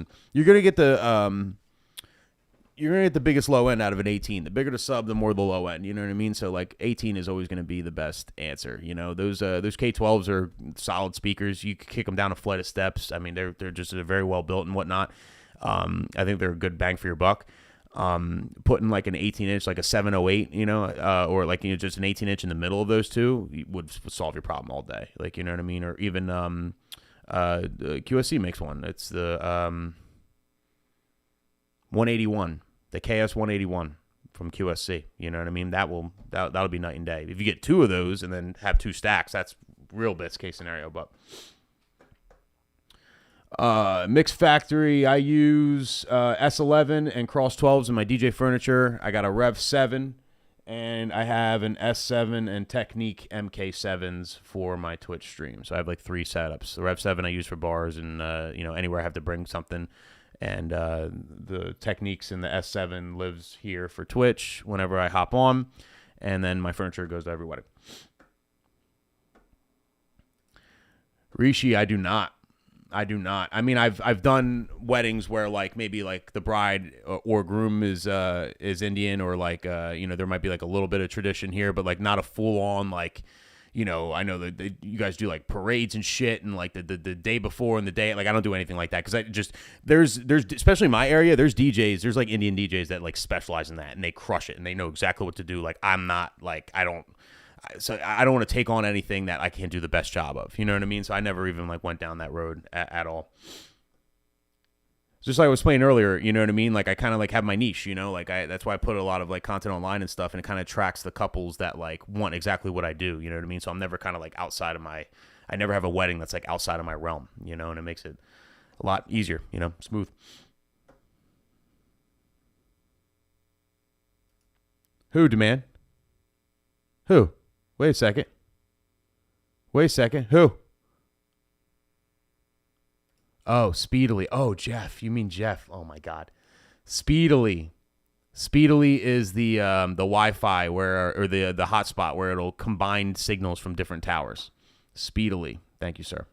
biggest low end out of an 18. The bigger the sub, the more the low end. You know what I mean? So like 18 is always gonna be the best answer. You know, those K12s are solid speakers. You can kick them down a flight of steps. I mean, they're very well built and whatnot. I think they're a good bang for your buck. putting like an 18-inch, like a 708, or like just an 18-inch in the middle of those two would solve your problem all day. Like, you know what I mean? Or even QSC makes one. It's the 181, the KS 181 from QSC. You know what I mean? That'll be night and day. If you get two of those and then have two stacks, that's real best case scenario. But Mix Factory, I use S11 and Cross 12s in my DJ furniture. I got a Rev 7, and I have an S7 and Technique MK7s for my Twitch stream. So I have like 3 setups. The Rev 7 I use for bars and anywhere I have to bring something. And the Techniques in the S7 lives here for Twitch whenever I hop on. And then my furniture goes to every wedding. Rishi, I do not. I mean, I've done weddings where like maybe like the bride or groom is Indian, or like there might be like a little bit of tradition here, but like not a full on like, I know that you guys do like parades and shit, and like the day before and the day, like I don't do anything like that, because I just there's especially in my area, there's DJs, there's like Indian DJs that like specialize in that, and they crush it and they know exactly what to do. Like I'm not like I don't want to take on anything that I can't do the best job of. You know what I mean? So I never even like went down that road at all. Just like I was playing earlier, you know what I mean? Like I kind of like have my niche, like that's why I put a lot of like content online and stuff, and it kind of tracks the couples that like want exactly what I do. You know what I mean? So I'm never kind of like outside of I never have a wedding that's like outside of my realm, and it makes it a lot easier, smooth. Who, Demand? Who? Wait a second. Who? Oh, Speedily. Oh, Jeff. You mean Jeff? Oh my God. Speedily. Speedily is the Wi-Fi or the hotspot where it'll combine signals from different towers. Speedily. Thank you, sir.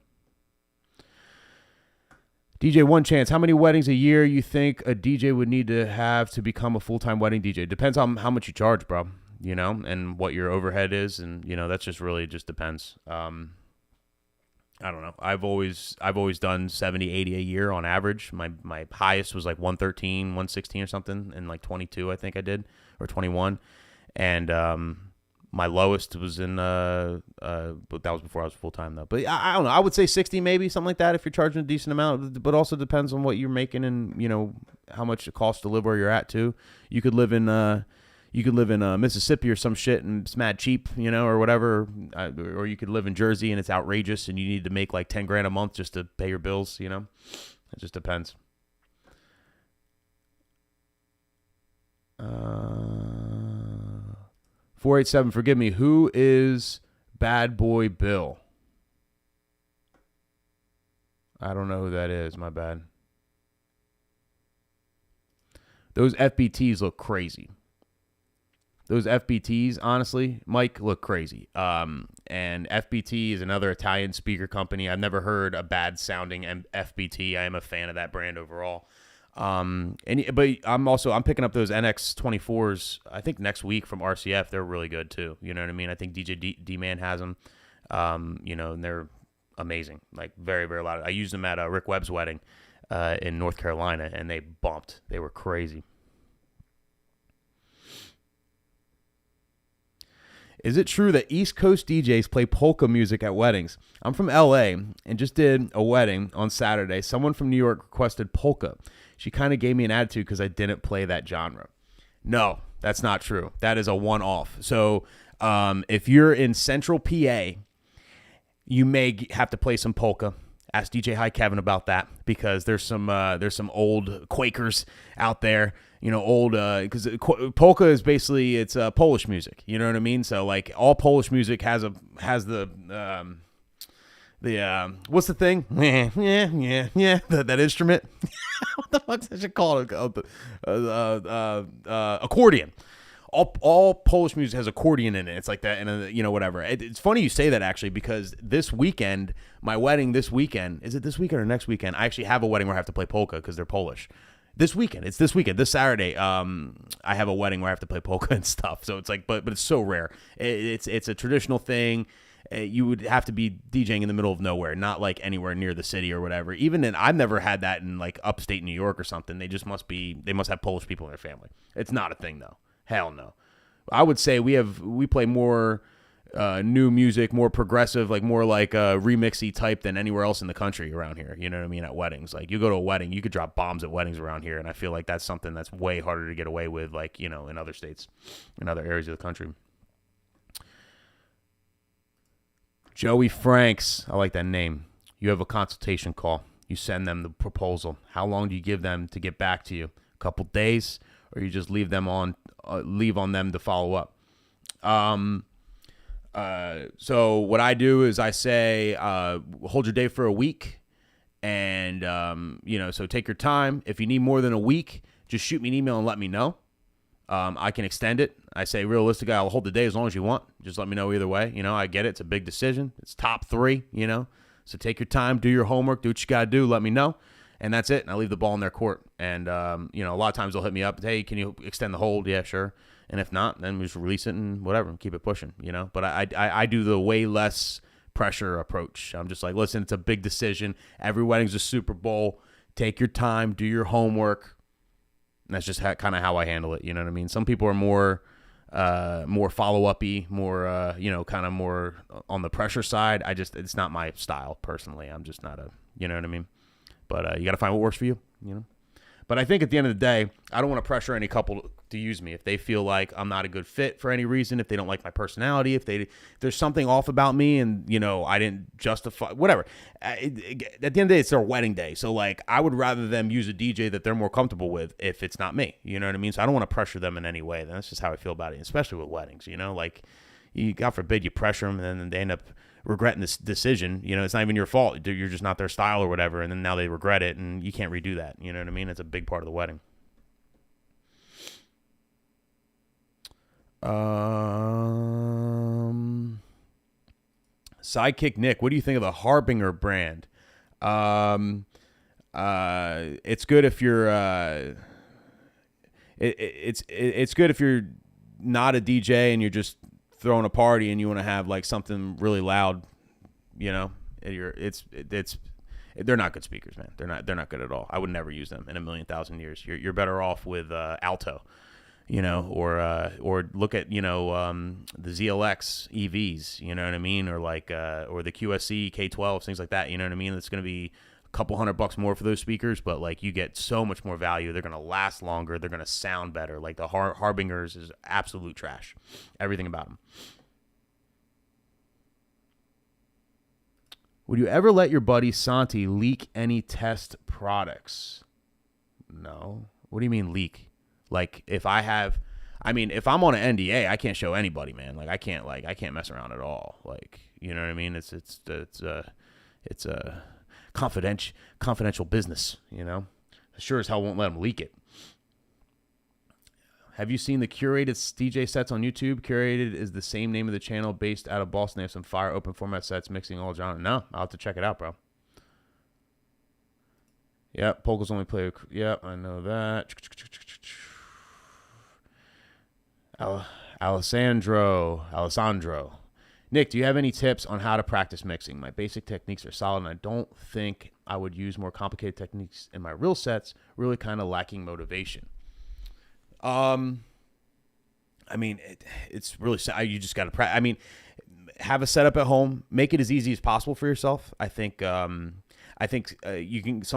DJ One Chance. How many weddings a year you think a DJ would need to have to become a full-time wedding DJ? Depends on how much you charge, bro. And what your overhead is, and that's just really just depends. I don't know. I've always done 70, 80 a year on average. My highest was like 113, 116 or something, and like 22 I think I did, or 21. And my lowest was in but that was before I was full time though. But I don't know. I would say 60 maybe, something like that, if you're charging a decent amount. But also depends on what you're making and how much it costs to live where you're at too. You could live in Mississippi or some shit and it's mad cheap, or whatever. Or you could live in Jersey and it's outrageous and you need to make like 10 grand a month just to pay your bills, It just depends. 487, forgive me. Who is Bad Boy Bill? I don't know who that is. My bad. Those FBTs look crazy. Those FBTs, honestly, Mike, look crazy. And FBT is another Italian speaker company. I've never heard a bad sounding FBT. I am a fan of that brand overall. But I'm picking up those NX24s. I think next week from RCF. They're really good too. You know what I mean? I think DJ D-Man has them. And they're amazing. Like very, very loud. I used them at Rick Webb's wedding in North Carolina, and they bumped. They were crazy. Is it true that East Coast DJs play polka music at weddings? I'm from LA and just did a wedding on Saturday. Someone from New York requested polka. She kind of gave me an attitude because I didn't play that genre. No, that's not true. That is a one-off. So if you're in Central PA, you may have to play some polka. Ask DJ Hi Kevin about that, because there's some old Quakers out there, because polka is basically it's Polish music. You know what I mean? So like all Polish music has the what's the thing? Yeah, that instrument. What the fuck is it called? Accordion. All Polish music has accordion in it. It's like that, and whatever. It's funny you say that, actually, because this weekend, my wedding this weekend, is it this weekend or next weekend? I actually have a wedding where I have to play polka because they're Polish. This weekend, it's this weekend, this Saturday. I have a wedding where I have to play polka and stuff. So it's like, but it's so rare. It's a traditional thing. you would have to be DJing in the middle of nowhere, not like anywhere near the city or whatever. Even in, I've never had that in like upstate New York or something. They must have Polish people in their family. It's not a thing though. Hell no. I would say we play more new music, more progressive, like more like remixy type than anywhere else in the country around here. You know what I mean? At weddings, like you go to a wedding, you could drop bombs at weddings around here, and I feel like that's something that's way harder to get away with, like, you know, in other states, in other areas of the country. Joey Franks, I like that name. You have a consultation call. You send them the proposal. How long do you give them to get back to you? A couple days, or you just leave on them to follow up? So what I do is I say, hold your day for a week, and so take your time. If you need more than a week, just shoot me an email and let me know. I can extend it. I say realistically, I'll hold the day as long as you want. Just let me know either way. You know, I get it. It's a big decision. It's top 3, you know. So take your time, do your homework, do what you got to do, let me know. And that's it. And I leave the ball in their court. And, a lot of times they'll hit me up. Hey, can you extend the hold? Yeah, sure. And if not, then we just release it and whatever, and keep it pushing, you know. But I do the way less pressure approach. I'm just like, listen, it's a big decision. Every wedding's a Super Bowl. Take your time, do your homework. And that's just kind of how I handle it. You know what I mean? Some people are more follow-up-y, more, kind of more on the pressure side. It's not my style personally. I'm just not you know what I mean? But you got to find what works for you, you know? But I think at the end of the day, I don't want to pressure any couple to use me. If they feel like I'm not a good fit for any reason, if they don't like my personality, if there's something off about me and, I didn't justify, whatever. At the end of the day, it's their wedding day. So, like, I would rather them use a DJ that they're more comfortable with if it's not me. You know what I mean? So I don't want to pressure them in any way. That's just how I feel about it, especially with weddings, you know? Like, God forbid you pressure them and then they end up regretting this decision. You know, it's not even your fault. You're just not their style or whatever, and then now they regret it, and you can't redo that. You know what I mean? It's a big part of the wedding. Sidekick Nick, what do you think of the Harbinger brand? It's good if you're it's good if you're not a DJ and you're just throwing a party and you want to have like something really loud, you know. They're not good speakers, man. They're not good at all. I would never use them in a million thousand years. You're better off with Alto, you know, or look at, the ZLX EVs, you know what I mean, or like or the QSC K12, things like that, you know what I mean. It's going to be couple $100 more for those speakers, but like you get so much more value. They're going to last longer. They're going to sound better. Like the Harbingers is absolute trash. Everything about them. Would you ever let your buddy Santi leak any test products? No. What do you mean leak? Like if I'm on an NDA, I can't show anybody, man. Like I can't mess around at all. Like, you know what I mean? It's a confidential business, you know. Sure as hell won't let them leak it. Have you seen the curated DJ sets on YouTube? Curated is the same name of the channel, based out of Boston. They have some fire open format sets mixing all genres. No, I'll have to check it out, bro. Yep, Polka's only play. Yep, I know that. Alessandro. Nick, do you have any tips on how to practice mixing? My basic techniques are solid, and I don't think I would use more complicated techniques in my real sets. Really kind of lacking motivation. It's really, you just got to practice. I mean, have a setup at home. Make it as easy as possible for yourself. I think some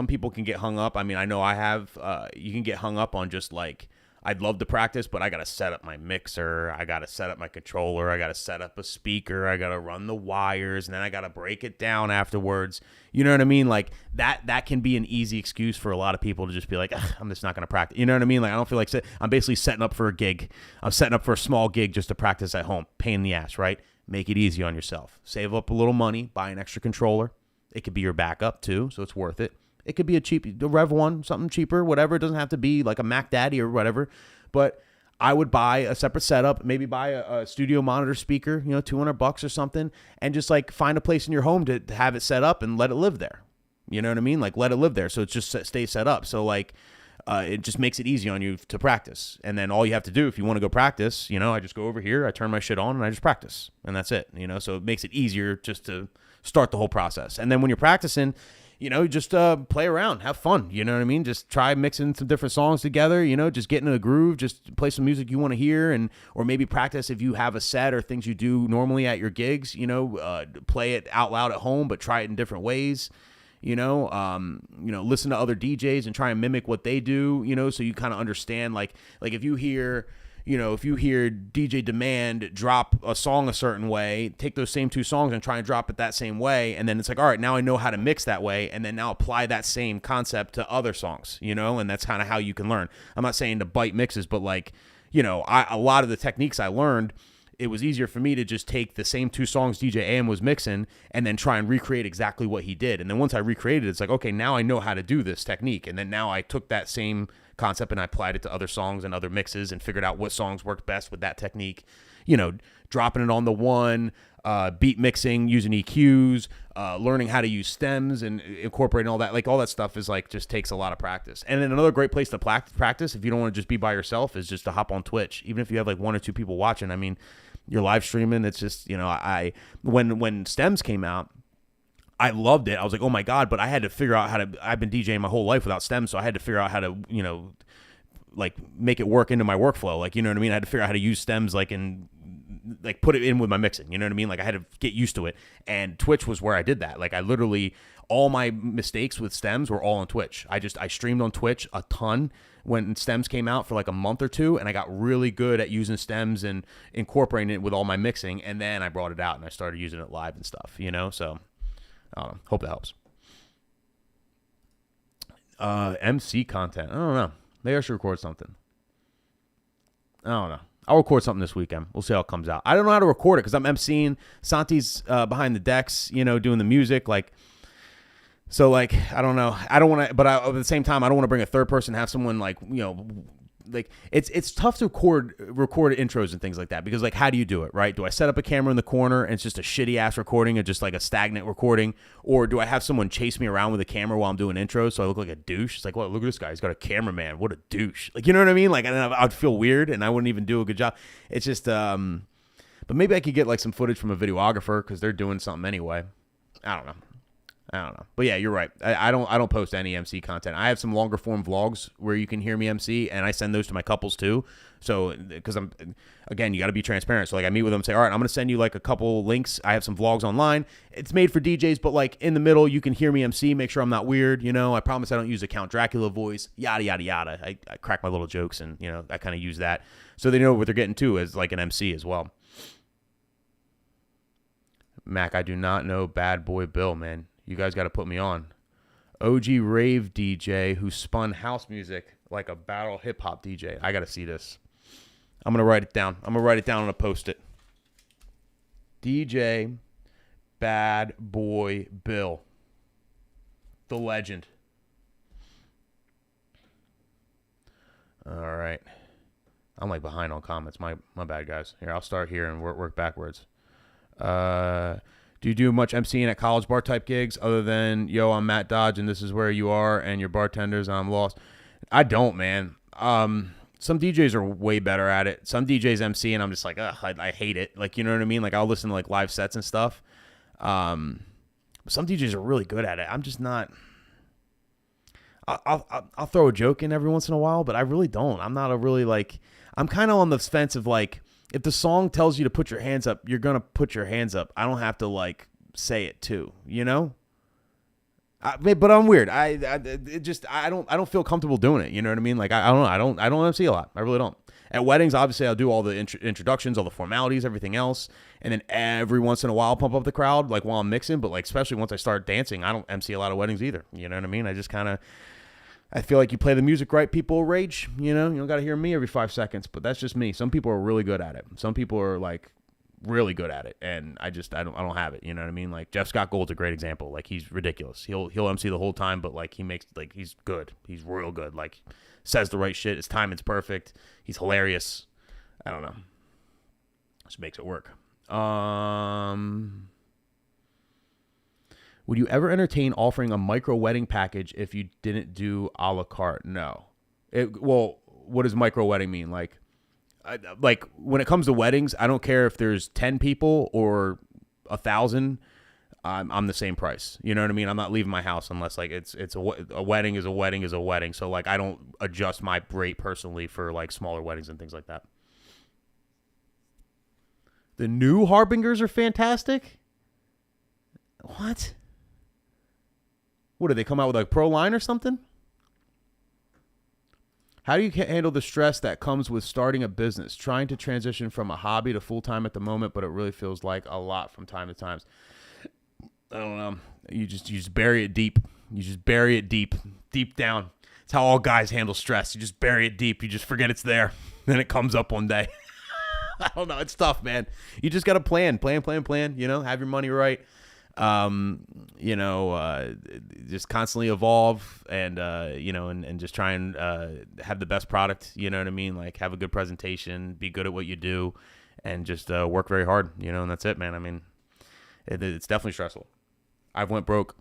people can get hung up. I mean, I know I have. You can get hung up on just like, I'd love to practice, but I got to set up my mixer. I got to set up my controller. I got to set up a speaker. I got to run the wires, and then I got to break it down afterwards. You know what I mean? Like that can be an easy excuse for a lot of people to just be like, I'm just not going to practice. You know what I mean? Like I don't feel like I'm basically setting up for a gig. I'm setting up for a small gig just to practice at home. Pain in the ass, right? Make it easy on yourself. Save up a little money. Buy an extra controller. It could be your backup too, so it's worth it. It could be the Rev 1, something cheaper, whatever. It doesn't have to be like a Mac Daddy or whatever. But I would buy a separate setup, maybe buy a studio monitor speaker, $200 or something, and just like find a place in your home to have it set up and let it live there. You know what I mean? Like let it live there so it just stays set up. So like it just makes it easy on you to practice. And then all you have to do if you want to go practice, I just go over here, I turn my shit on, and I just practice, and that's it. So it makes it easier just to start the whole process. And then when you're practicing, just play around, have fun. You know what I mean? Just try mixing some different songs together. Just get in a groove, just play some music you want to hear, or maybe practice if you have a set or things you do normally at your gigs. Play it out loud at home, but try it in different ways. Listen to other DJs and try and mimic what they do. So you kind of understand, like if you hear DJ Demand drop a song a certain way, take those same two songs and try and drop it that same way. And then it's like, all right, now I know how to mix that way. And then now apply that same concept to other songs, and that's kind of how you can learn. I'm not saying to bite mixes, but a lot of the techniques I learned, it was easier for me to just take the same two songs DJ AM was mixing and then try and recreate exactly what he did. And then once I recreated it, it's like, okay, now I know how to do this technique. And then now I took that same concept and I applied it to other songs and other mixes and figured out what songs worked best with that technique. Dropping it on the one, beat mixing, using EQs, learning how to use stems and incorporating all that. Like all that stuff is just takes a lot of practice. And then another great place to practice if you don't want to just be by yourself is just to hop on Twitch. Even if you have one or two people watching, you're live streaming. It's just, when stems came out, I loved it. I was like, oh my God, but I had to figure out I've been DJing my whole life without stems. So I had to figure out how to, make it work into my workflow. You know what I mean? I had to figure out how to use stems, put it in with my mixing. You know what I mean? I had to get used to it. And Twitch was where I did that. I literally, all my mistakes with stems were all on Twitch. I streamed on Twitch a ton when stems came out for a month or two, and I got really good at using stems and incorporating it with all my mixing. And then I brought it out and I started using it live and stuff, So I don't know. Hope that helps. MC content. I don't know. Maybe I should record something. I don't know. I'll record something this weekend. We'll see how it comes out. I don't know how to record it because I'm MCing. Santi's behind the decks, doing the music. So I don't know. I don't want to, but at the same time, I don't want to bring a third person, have someone it's tough to record intros and things like that because how do you do it, right? Do I set up a camera in the corner and it's just a shitty ass recording or just a stagnant recording? Or do I have someone chase me around with a camera while I'm doing intros so I look like a douche? It's well, look at this guy. He's got a cameraman. What a douche. You know what I mean? And then I'd feel weird and I wouldn't even do a good job. It's just, but maybe I could get some footage from a videographer because they're doing something anyway. I don't know. But yeah, you're right. I don't post any MC content. I have some longer form vlogs where you can hear me MC, and I send those to my couples too. So, because you got to be transparent. So I meet with them and say, all right, I'm going to send you a couple links. I have some vlogs online. It's made for DJs, but in the middle, you can hear me MC, make sure I'm not weird. I promise I don't use a Count Dracula voice, yada, yada, yada. I crack my little jokes and, I kind of use that. So they know what they're getting to as an MC as well. Mac, I do not know Bad Boy Bill, man. You guys got to put me on. OG rave DJ who spun house music like a battle hip hop DJ. I got to see this. I'm going to write it down. I'm going to write it down and I'll post it. DJ Bad Boy Bill. The legend. All right. I'm behind on comments. My bad, guys. Here, I'll start here and work backwards. Do you do much MCing at college bar type gigs other than, yo, I'm Matt Dodge and this is where you are and your bartenders and I'm lost? I don't, man. Some DJs are way better at it. Some DJs MC and I'm just ugh, I hate it. You know what I mean? I'll listen to live sets and stuff. Some DJs are really good at it. I'm just not. I'll throw a joke in every once in a while, but I really don't. I'm not a really I'm kind of on the fence of if the song tells you to put your hands up, you're going to put your hands up. I don't have to say it too, but I'm weird. I don't feel comfortable doing it. You know what I mean? I don't know. I don't MC a lot. I really don't. At weddings, obviously I'll do all the introductions, all the formalities, everything else. And then every once in a while pump up the crowd, while I'm mixing, but especially once I start dancing, I don't MC a lot of weddings either. You know what I mean? I just I feel you play the music right, people rage. You don't got to hear me every 5 seconds, but that's just me. Some people are really good at it. Some people are really good at it, and I don't have it. You know what I mean? Jeff Scott Gold's a great example. He's ridiculous. He'll MC the whole time, but he makes he's good. He's real good. Says the right shit. His timing's perfect. He's hilarious. I don't know. Just makes it work. Would you ever entertain offering a micro wedding package if you didn't do a la carte? No. Well, what does micro wedding mean? Like when it comes to weddings, I don't care if there's 10 people or 1,000. I'm the same price. You know what I mean? I'm not leaving my house unless like it's a wedding is a wedding is a wedding. So like I don't adjust my rate personally for like smaller weddings and things like that. The new Harbingers are fantastic. What? What, did they come out with like pro line or something? How do you handle the stress that comes with starting a business, trying to transition from a hobby to full-time at the moment, but it really feels like a lot from time to time? I don't know. You just bury it deep. You just bury it deep down. It's how all guys handle stress. You just bury it deep. You just forget it's there. Then it comes up one day. I don't know. It's tough, man. You just got to plan, you know, have your money right. Just constantly evolve and just try and have the best product, you know what I mean? Like have a good presentation, be good at what you do, and just work very hard, you know, and that's it, man. I mean, it's definitely stressful. I've went broke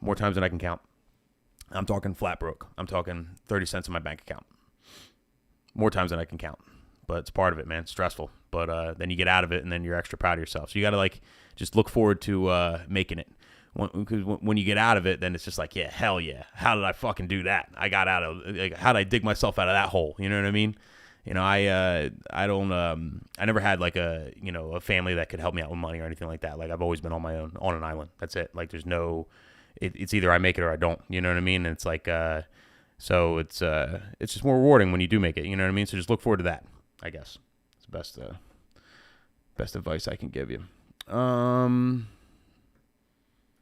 more times than I can count. I'm talking flat broke. I'm talking 30 cents in my bank account. More times than I can count. But it's part of it, man. It's stressful. But then you get out of it, and then you're extra proud of yourself. So you got to, like, just look forward to making it. Because when you get out of it, then it's just like, yeah, hell yeah. How did I fucking do that? I got out of, like, how did I dig myself out of that hole? You know what I mean? You know, I never had, like, a family that could help me out with money or anything like that. Like, I've always been on my own, on an island. That's it. Like, there's no, it's either I make it or I don't. You know what I mean? And it's like, so it's just more rewarding when you do make it. You know what I mean? So just look forward to that, I guess. It's the best advice I can give you.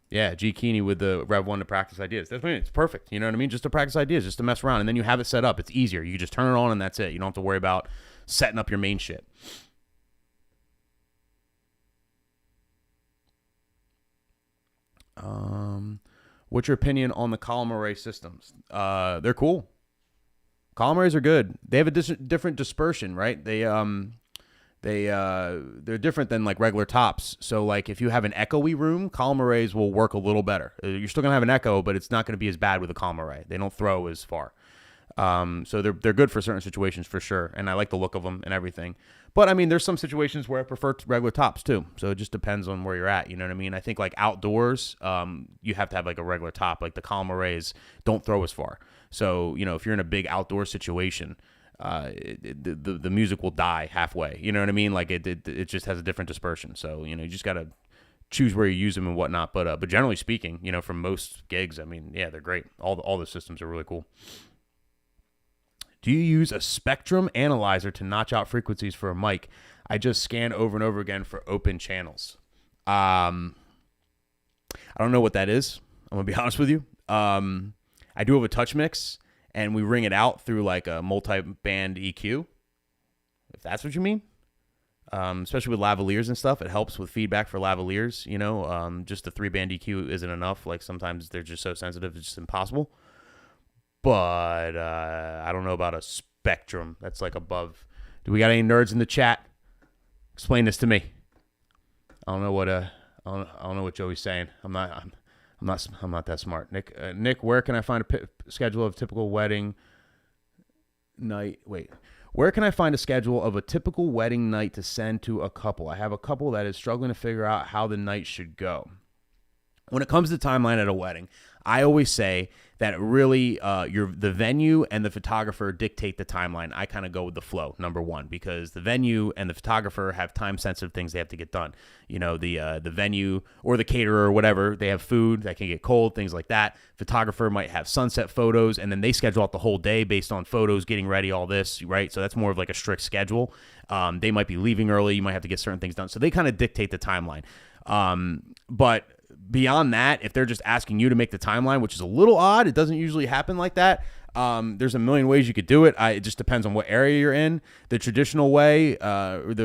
Yeah, G. Keeney with the Rev 1 to practice ideas. That's what I mean. It's perfect. You know what I mean? Just to practice ideas, just to mess around. And then you have it set up. It's easier. You just turn it on and that's it. You don't have to worry about setting up your main shit. What's your opinion on the column array systems? They're cool. Column arrays are good. They have a different dispersion, right? They're different than like regular tops. So like if you have an echoey room, column arrays will work a little better. You're still gonna have an echo, but it's not gonna be as bad with a column array. They don't throw as far. So they're good for certain situations for sure. And I like the look of them and everything. But I mean, there's some situations where I prefer regular tops too. So it just depends on where you're at. You know what I mean? I think like outdoors, you have to have like a regular top. Like the column arrays don't throw as far. So, you know, if you're in a big outdoor situation, the music will die halfway. You know what I mean? Like it just has a different dispersion. So, you know, you just got to choose where you use them and whatnot. But generally speaking, you know, from most gigs, I mean, yeah, they're great. All the systems are really cool. Do you use a spectrum analyzer to notch out frequencies for a mic? I just scan over and over again for open channels. I don't know what that is. I'm gonna be honest with you. I do have a touch mix, and we ring it out through like a multi-band EQ, if that's what you mean. Especially with lavaliers and stuff, it helps with feedback for lavaliers. You know, just the 3-band EQ isn't enough. Like sometimes they're just so sensitive, it's just impossible. But I don't know about a spectrum that's like above. Do we got any nerds in the chat? Explain this to me. I don't know what I don't know what Joey's saying. I'm not that smart. Nick, where can I find a schedule of typical wedding night? Wait, where can I find a schedule of a typical wedding night to send to a couple? I have a couple that is struggling to figure out how the night should go. When it comes to timeline at a wedding, I always say that really the venue and the photographer dictate the timeline. I kind of go with the flow, number one, because the venue and the photographer have time-sensitive things they have to get done. You know, the venue or the caterer or whatever, they have food that can get cold, things like that. Photographer might have sunset photos, and then they schedule out the whole day based on photos, getting ready, all this, right? So that's more of like a strict schedule. They might be leaving early. You might have to get certain things done. So they kind of dictate the timeline. But beyond that, if they're just asking you to make the timeline, which is a little odd, it doesn't usually happen like that. There's a million ways you could do it. It just depends on what area you're in. The traditional way, or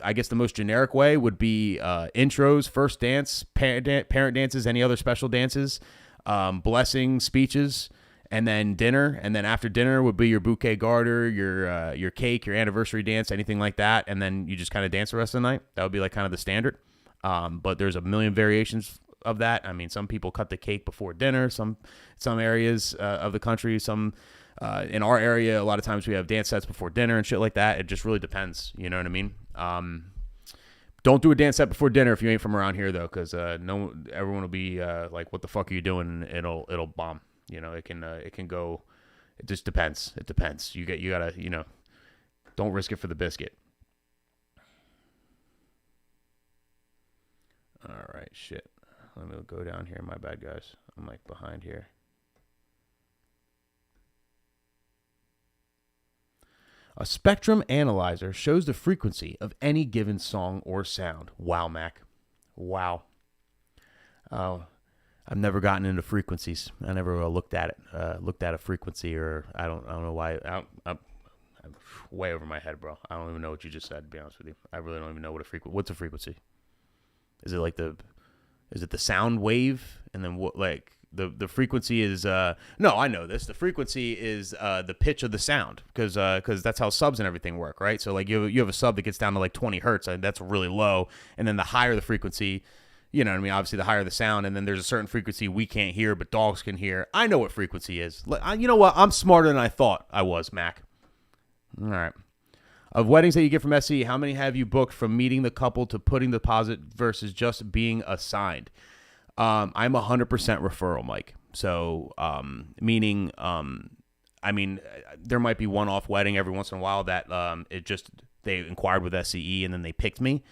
I guess the most generic way would be intros, first dance, parent dances, any other special dances, blessing speeches, and then dinner. And then after dinner would be your bouquet garter, your cake, your anniversary dance, anything like that. And then you just kind of dance the rest of the night. That would be like kind of the standard. But there's a million variations of that. I mean, some people cut the cake before dinner, some areas of the country, some In our area, a lot of times we have dance sets before dinner and shit like that. It just really depends. You know what I mean? Don't do a dance set before dinner if you ain't from around here, though, because everyone will be like, "What the fuck are you doing?" And it'll bomb. You know, it can go. It just depends. It depends. You gotta don't risk it for the biscuit. All right, shit. Let me go down here. My bad, guys. I'm like behind here. A spectrum analyzer shows the frequency of any given song or sound. Wow, Mac. Wow. I've never gotten into frequencies. I never looked at it. Looked at a frequency, or I don't know why. I'm way over my head, bro. I don't even know what you just said. To be honest with you, I really don't even know what's a frequency. Is it the sound wave, and then what? Like the frequency is no, I know this. The frequency is the pitch of the sound, because that's how subs and everything work, right? So like you have a sub that gets down to like 20 hertz, and that's really low, and then the higher the frequency. You know what I mean? Obviously, the higher the sound, and then there's a certain frequency we can't hear, but dogs can hear. I know what frequency is. You know what? I'm smarter than I thought I was, Mac. All right. Of weddings that you get from SE, how many have you booked from meeting the couple to putting the deposit versus just being assigned? I'm 100% referral, Mike. So, meaning, I mean, there might be one-off wedding every once in a while that they inquired with SCE and then they picked me.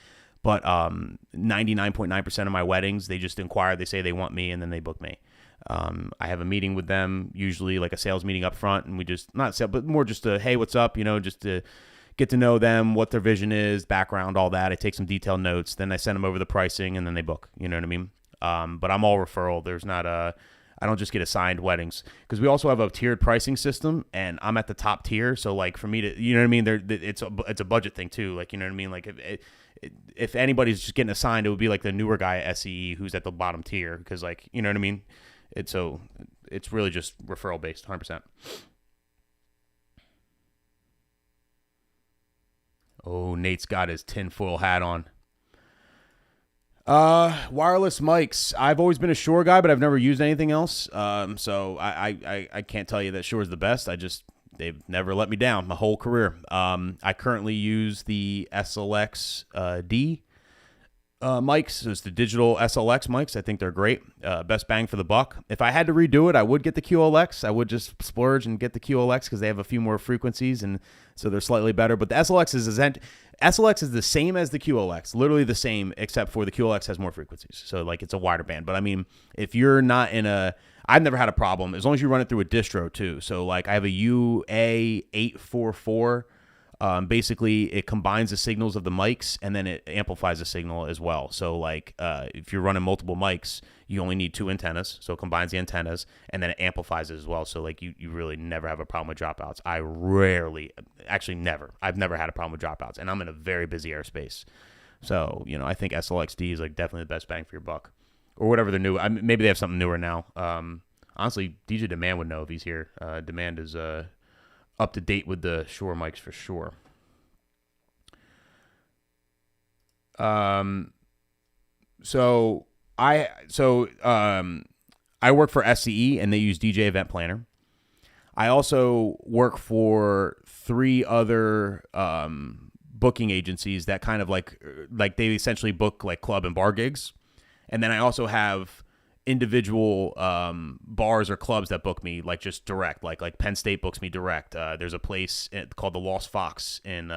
But 99.9% of my weddings, they just inquire, they say they want me, and then they book me. I have a meeting with them, usually like a sales meeting up front, and we just, not sales, but more just a, hey, what's up, just to get to know them, what their vision is, background, all that. I take some detailed notes, then I send them over the pricing, and then they book. You know what I mean? But I'm all referral. There's not I don't just get assigned weddings, because we also have a tiered pricing system, and I'm at the top tier. So like for me to, you know what I mean? It's a budget thing too. Like, you know what I mean? Like if anybody's just getting assigned, it would be like the newer guy at SCE who's at the bottom tier, because like, you know what I mean? It's really just referral based, 100%. Oh, Nate's got his tinfoil hat on. Wireless mics. I've always been a Shure guy, but I've never used anything else. So I can't tell you that Shure is the best. They've never let me down my whole career. I currently use the SLX D mics. So it's the digital SLX mics. I think they're great. Best bang for the buck. If I had to redo it, I would get the QLX. I would just splurge and get the QLX because they have a few more frequencies, and so they're slightly better. But the SLX is the same as the QLX, literally the same, except for the QLX has more frequencies. So like it's a wider band. But I mean, if you're not I've never had a problem as long as you run it through a distro too. So like I have a UA844. Basically, it combines the signals of the mics, and then it amplifies the signal as well. So like if you're running multiple mics, you only need 2 antennas. So it combines the antennas, and then it amplifies it as well. So like you really never have a problem with dropouts. I've never had a problem with dropouts, and I'm in a very busy airspace. So, I think SLXD is like definitely the best bang for your buck, or whatever the new. Maybe they have something newer now. Honestly, DJ Demand would know if he's here. Demand is up to date with the Shure mics for sure. I work for SCE, and they use DJ Event Planner. I also work for 3 other booking agencies that kind of like they essentially book like club and bar gigs. And then I also have individual bars or clubs that book me like just direct, like Penn State books me direct. There's a place called the Lost Fox in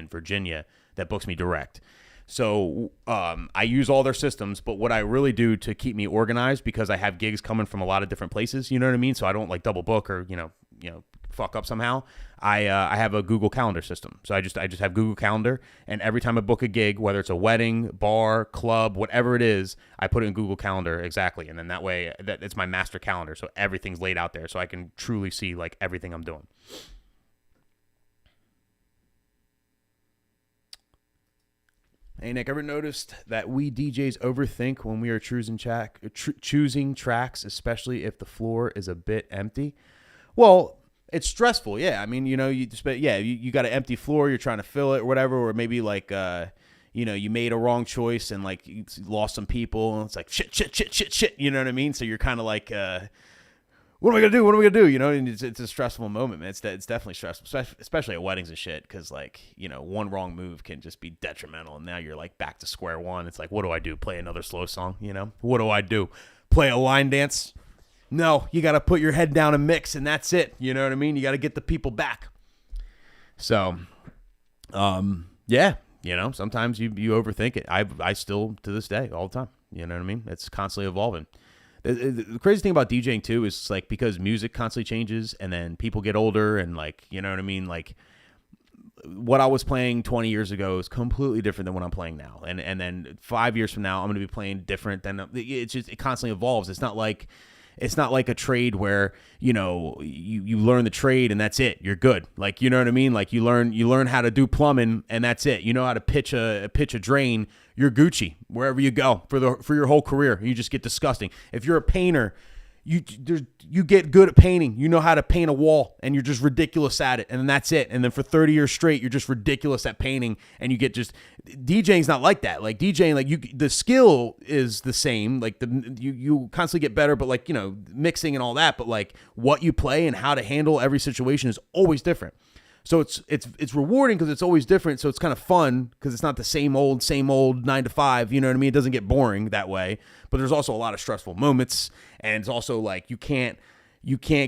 Virginia that books me direct. So I use all their systems, but what I really do to keep me organized, because I have gigs coming from a lot of different places, you know what I mean? So I don't like double book or fuck up somehow. I have a Google Calendar system. So I just have Google Calendar, and every time I book a gig, whether it's a wedding, bar, club, whatever it is, I put it in Google Calendar exactly, and then that way it's my master calendar, so everything's laid out there, so I can truly see like everything I'm doing. Hey, Nick, ever noticed that we DJs overthink when we are choosing tracks, especially if the floor is a bit empty? Well, it's stressful, yeah. I mean, you got an empty floor, you're trying to fill it or whatever, or maybe like, you made a wrong choice and like you lost some people, and it's like shit, you know what I mean? So you're kind of like, what am I gonna do? What am I gonna do? You know, and it's a stressful moment, man. It's definitely stressful, especially at weddings and shit, because like, you know, one wrong move can just be detrimental, and now you're like back to square one. It's like, what do I do? Play another slow song? You know, what do I do? Play a line dance? No, you got to put your head down and mix, and that's it. You know what I mean? You got to get the people back. So, yeah, you know, sometimes you overthink it. I still, to this day, all the time. You know what I mean? It's constantly evolving. The crazy thing about DJing too is like, because music constantly changes, and then people get older, and like, you know what I mean? Like, what I was playing 20 years ago is completely different than what I'm playing now. And then 5 years from now, I'm going to be playing different than it constantly evolves. It's not like a trade where, you know, you learn the trade and that's it. You're good. Like, you know what I mean? Like you learn how to do plumbing and that's it. You know how to pitch a drain. You're Gucci wherever you go for your whole career. You just get disgusting. If you're a painter, you get good at painting. You know how to paint a wall, and you're just ridiculous at it, and then that's it. And then for 30 years straight, you're just ridiculous at painting, and you get just DJing's not like that. Like DJing, like the skill is the same. Like you constantly get better, but like, you know, mixing and all that. But like what you play and how to handle every situation is always different. So it's rewarding because it's always different. So it's kind of fun because it's not the same old 9 to 5. You know what I mean? It doesn't get boring that way. But there's also a lot of stressful moments, and it's also like you can't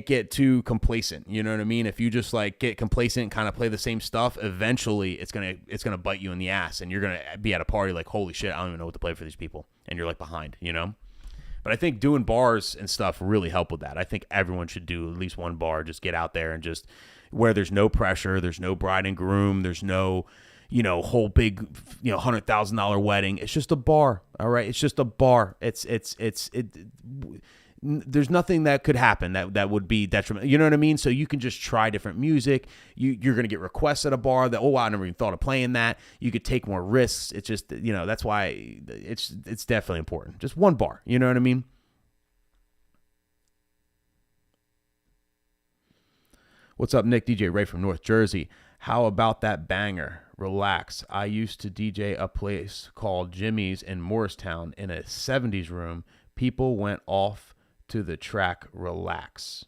get too complacent. You know what I mean? If you just like get complacent and kind of play the same stuff, eventually it's gonna bite you in the ass, and you're gonna be at a party like, holy shit, I don't even know what to play for these people, and you're like behind. You know? But I think doing bars and stuff really help with that. I think everyone should do at least one bar. Just get out there and just, where there's no pressure, there's no bride and groom, there's no, you know, whole big, you know, $100,000 wedding. It's just a bar. All right, it's just a bar. There's nothing that could happen that would be detrimental. You know what I mean? So you can just try different music. You're going to get requests at a bar that, oh, wow, I never even thought of playing that. You could take more risks. It's just, you know, that's why it's definitely important. Just one bar. You know what I mean? What's up, Nick? DJ Ray from North Jersey. How about that banger? Relax. I used to DJ a place called Jimmy's in Morristown in a 70s room. People went off to the track Relax.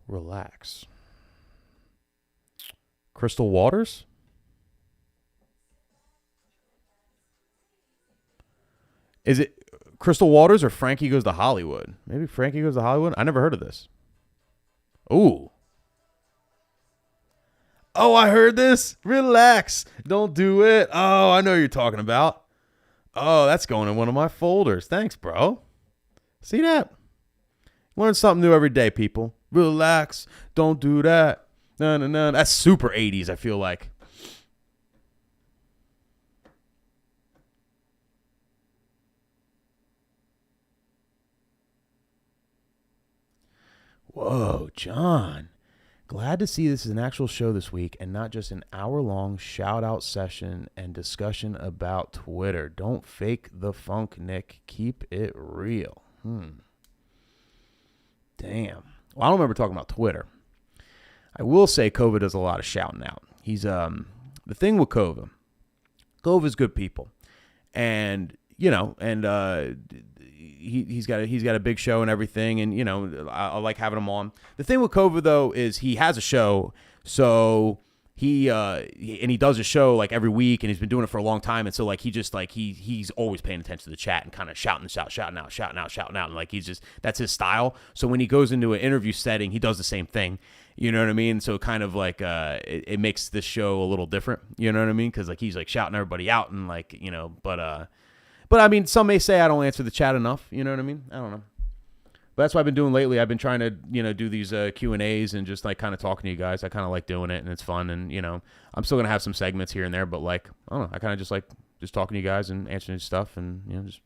Relax. Crystal Waters? Is it Crystal Waters or Frankie Goes to Hollywood? Maybe Frankie Goes to Hollywood? I never heard of this. Ooh. Oh, I heard this. Relax. Don't do it. Oh, I know what you're talking about. Oh, that's going in one of my folders. Thanks, bro. See that? Learn something new every day, people. Relax. Don't do that. No. That's super 80s, I feel like. Whoa, John. Glad to see this is an actual show this week and not just an hour-long shout-out session and discussion about Twitter. Don't fake the funk, Nick. Keep it real. Damn. Well, I don't remember talking about Twitter. I will say Kova does a lot of shouting out. He's the thing with Kova. Kova's good people. And, you know, he's got a big show and everything, and you know, I like having him on. The thing with Kova though is he has a show, so he does a show like every week, and he's been doing it for a long time, and so like he's always paying attention to the chat and kind of shouting out, and like that's his style. So when he goes into an interview setting, he does the same thing. You know what I mean? So kind of like it makes this show a little different. You know what I mean? Because like he's like shouting everybody out and like, you know, But, I mean, some may say I don't answer the chat enough. You know what I mean? I don't know. But that's what I've been doing lately. I've been trying to, you know, do these Q&As and just, like, kind of talking to you guys. I kind of like doing it, and it's fun. And, you know, I'm still going to have some segments here and there. But, like, I don't know. I kind of just like just talking to you guys and answering stuff. And, you know, just.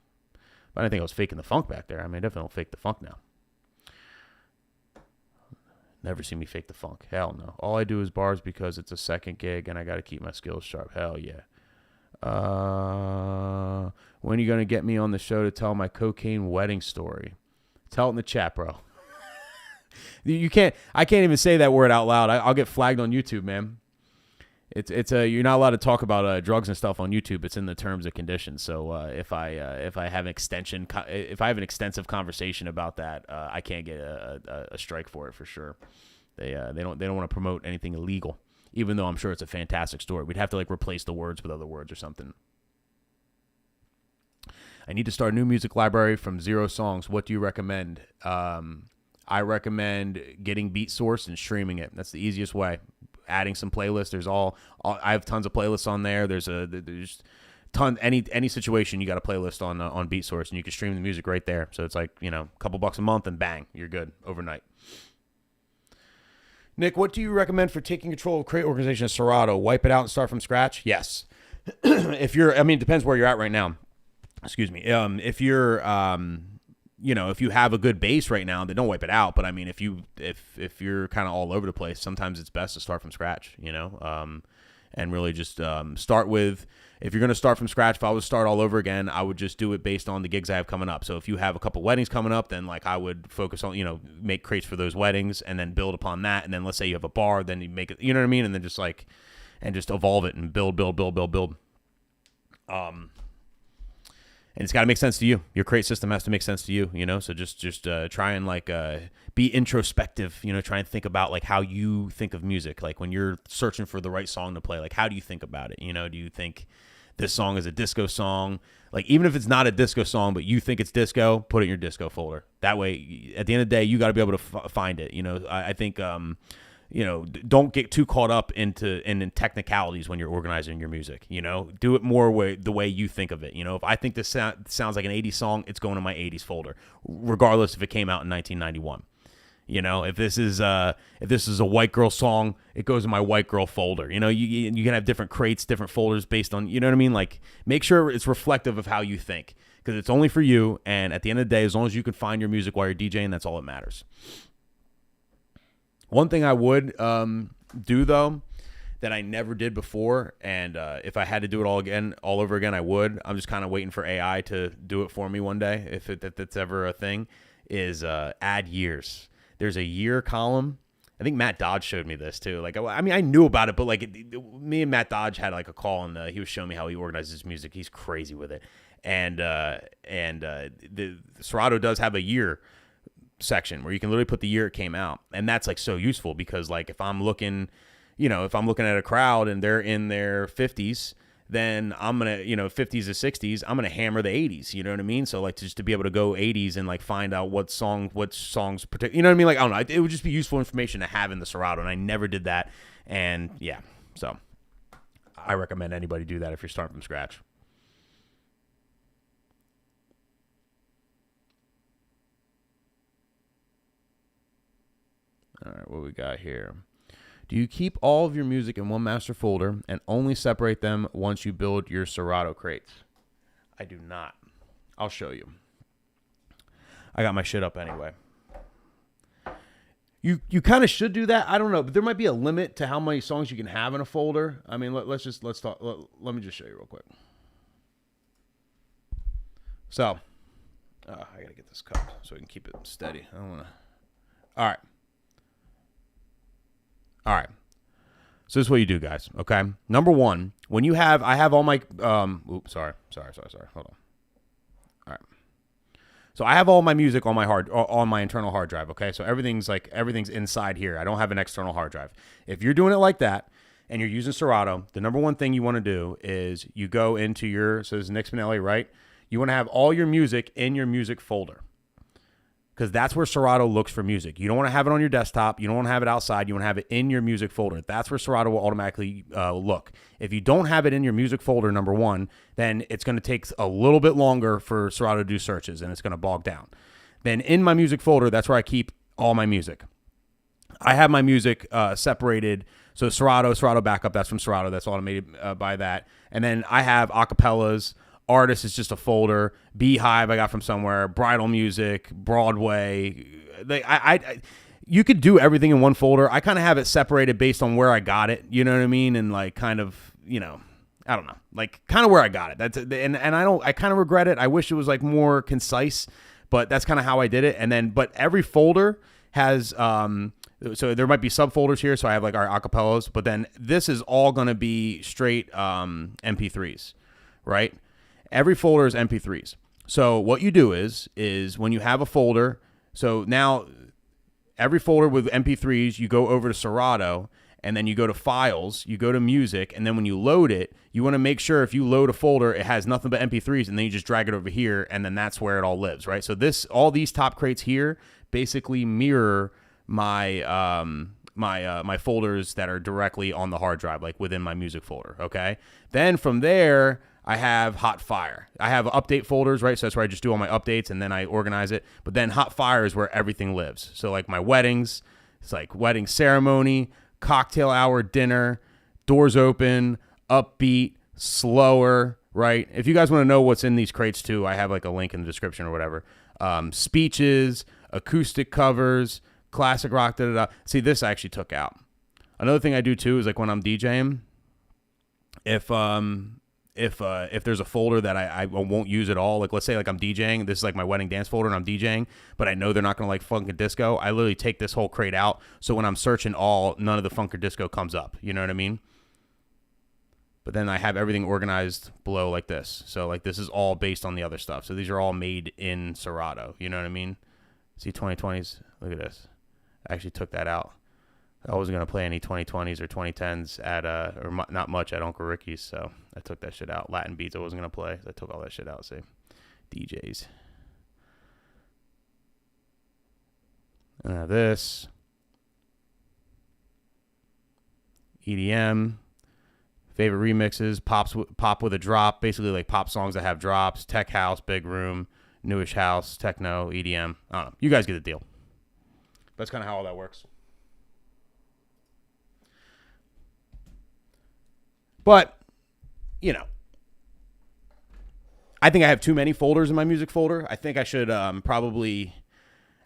But I didn't think I was faking the funk back there. I mean, I definitely don't fake the funk now. Never see me fake the funk. Hell no. All I do is bars because it's a second gig, and I got to keep my skills sharp. Hell yeah. When are you going to get me on the show to tell my cocaine wedding story? Tell it in the chat, bro. I can't even say that word out loud. I'll get flagged on YouTube, man. It's you're not allowed to talk about drugs and stuff on YouTube. It's in the terms and conditions. So if I have if I have an extensive conversation about that, I can't get a strike for it for sure. They don't want to promote anything illegal, even though I'm sure it's a fantastic story. We'd have to like replace the words with other words or something. I need to start a new music library from 0 songs. What do you recommend? I recommend getting Beat Source and streaming it. That's the easiest way. Adding some playlists. There's I have tons of playlists on there. There's any situation you got a playlist on Beat Source, and you can stream the music right there. So it's like, a couple bucks a month and bang, you're good overnight. Nick, what do you recommend for taking control of crate organization of Serato? Wipe it out and start from scratch? Yes. It depends where you're at right now. Excuse me. If you're if you have a good base right now, then don't wipe it out. But I mean, if you're kind of all over the place, sometimes it's best to start from scratch, and really just start with, if you're going to start from scratch, if I would start all over again, I would just do it based on the gigs I have coming up. So if you have a couple weddings coming up, then like I would focus on, make crates for those weddings and then build upon that. And then let's say you have a bar, then you make it, you know what I mean? And then just evolve it and build. And it's got to make sense to you. Your crate system has to make sense to you, So just try and be introspective, try and think about like how you think of music. Like when you're searching for the right song to play, like how do you think about it? Do you think this song is a disco song? Like even if it's not a disco song, but you think it's disco, put it in your disco folder. That way, at the end of the day, you got to be able to find it. I think don't get too caught up in technicalities when you're organizing your music. Do it more the way you think of it. If I think this sounds like an 80s song, it's going to my 80s folder, regardless if it came out in 1991. If this is a white girl song, it goes in my white girl folder. You can have different crates, different folders based on, what I mean? Like make sure it's reflective of how you think, because it's only for you. And at the end of the day, as long as you can find your music while you're DJing, that's all that matters. One thing I would do, though, that I never did before, and if I had to do it all over again, I would. I'm just kind of waiting for AI to do it for me one day, if that's ever a thing, is add years. There's a year column. I think Matt Dodge showed me this, too. Like, I mean, I knew about it, but, me and Matt Dodge had, a call, and he was showing me how he organizes his music. He's crazy with it. And the Serato does have a year section where you can literally put the year it came out, and that's so useful, because if I'm looking at a crowd and they're in their 50s, then I'm gonna 50s to 60s, I'm gonna hammer the 80s, you know what I mean? So just to be able to go 80s and find out what songs particular, you know what I mean? I don't know, it would just be useful information to have in the Serato, and I never did that. And yeah, so I recommend anybody do that if you're starting from scratch. All right, what we got here? Do you keep all of your music in one master folder and only separate them once you build your Serato crates? I do not. I'll show you. I got my shit up anyway. You kind of should do that. I don't know, but there might be a limit to how many songs you can have in a folder. I mean, let's talk. Let me just show you real quick. So, I gotta get this cup so we can keep it steady. I don't want to. All right. So this is what you do, guys. Okay. Number one, when you have, I have all my, sorry. Hold on. All right. So I have all my music on my internal hard drive. Okay. So everything's inside here. I don't have an external hard drive. If you're doing it like that and you're using Serato, the number one thing you want to do is you go into so this is Nick Spinelli, right? You want to have all your music in your music folder, because that's where Serato looks for music. You don't want to have it on your desktop. You don't want to have it outside. You want to have it in your music folder. That's where Serato will automatically look. If you don't have it in your music folder, number one, then it's going to take a little bit longer for Serato to do searches, and it's going to bog down. Then in my music folder, that's where I keep all my music. I have my music separated. So Serato backup, that's from Serato. That's automated by that. And then I have acapellas. Artist is just a folder. Beehive I got from somewhere. Bridal music, Broadway. You could do everything in one folder. I kind of have it separated based on where I got it. You know what I mean? And I don't know, kind of where I got it. That's and I kind of regret it. I wish it was more concise, but that's kind of how I did it. And then, but every folder has so there might be subfolders here. So I have like our acapellas, but then this is all going to be straight MP3s, right? Every folder is MP3s. So what you do is when you have a folder, so now every folder with MP3s, you go over to Serato, and then you go to Files, you go to Music, and then when you load it, you want to make sure if you load a folder, it has nothing but MP3s, and then you just drag it over here, and then that's where it all lives, right? So all these top crates here basically mirror my my folders that are directly on the hard drive, like within my music folder, okay? Then from there, I have Hot Fire. I have update folders, right? So that's where I just do all my updates, and then I organize it. But then Hot Fire is where everything lives. So like my weddings, it's like wedding ceremony, cocktail hour, dinner, doors open, upbeat, slower, right? If you guys want to know what's in these crates too, I have like a link in the description or whatever. Speeches, acoustic covers, classic rock, da-da-da. See, this I actually took out. Another thing I do too is like when I'm DJing, if there's a folder that I won't use at all, like let's say like I'm DJing, this is like my wedding dance folder and I'm DJing, but I know they're not going to like funk and disco, I literally take this whole crate out, so when I'm searching none of the funk or disco comes up, you know what I mean? But then I have everything organized below like this. So like this is all based on the other stuff. So these are all made in Serato, you know what I mean? See 2020s, look at this. I actually took that out. I wasn't going to play any 2020s or 2010s at, not much at Uncle Ricky's, so I took that shit out. Latin beats I wasn't going to play. I took all that shit out, see. DJs. This. EDM. Favorite remixes. Pop with a drop. Basically like pop songs that have drops. Tech house, big room, newish house, techno, EDM. I don't know. You guys get the deal. That's kind of how all that works. But, you know, I think I have too many folders in my music folder. I think I should probably,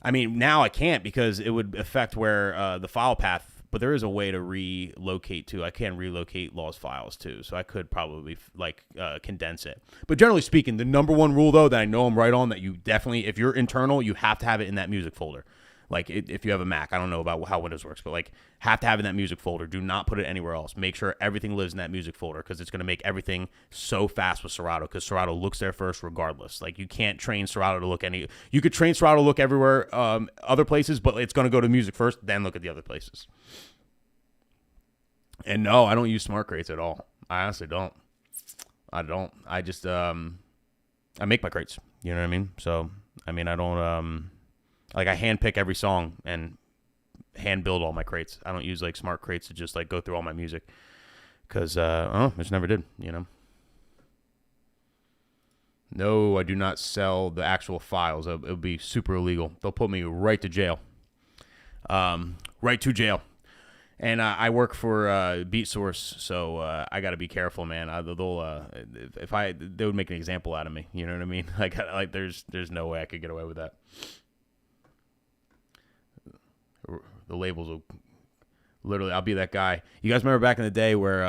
I mean, now I can't because it would affect where the file path, but there is a way to relocate too. I can relocate lost files too, so I could probably condense it. But generally speaking, the number one rule though that I know I'm right on, that you definitely, if you're internal, you have to have it in that music folder. Like if you have a Mac, I don't know about how Windows works, but like have to have it in that music folder. Do not put it anywhere else. Make sure everything lives in that music folder because it's going to make everything so fast with Serato because Serato looks there first regardless. Like you can't train Serato to look you could train Serato to look everywhere, other places, but it's going to go to music first, then look at the other places. And no, I don't use smart crates at all. I honestly don't. I don't. I just, I make my crates. You know what I mean? So, I mean, I don't, like I hand pick every song and hand build all my crates. I don't use like smart crates to just like go through all my music because I just never did, you know. No, I do not sell the actual files. It would be super illegal. They'll put me right to jail. Right to jail. And I work for Beat Source, so I got to be careful, man. They would make an example out of me. You know what I mean? Like there's no way I could get away with that. The labels will literally, I'll be that guy. You guys remember back in the day where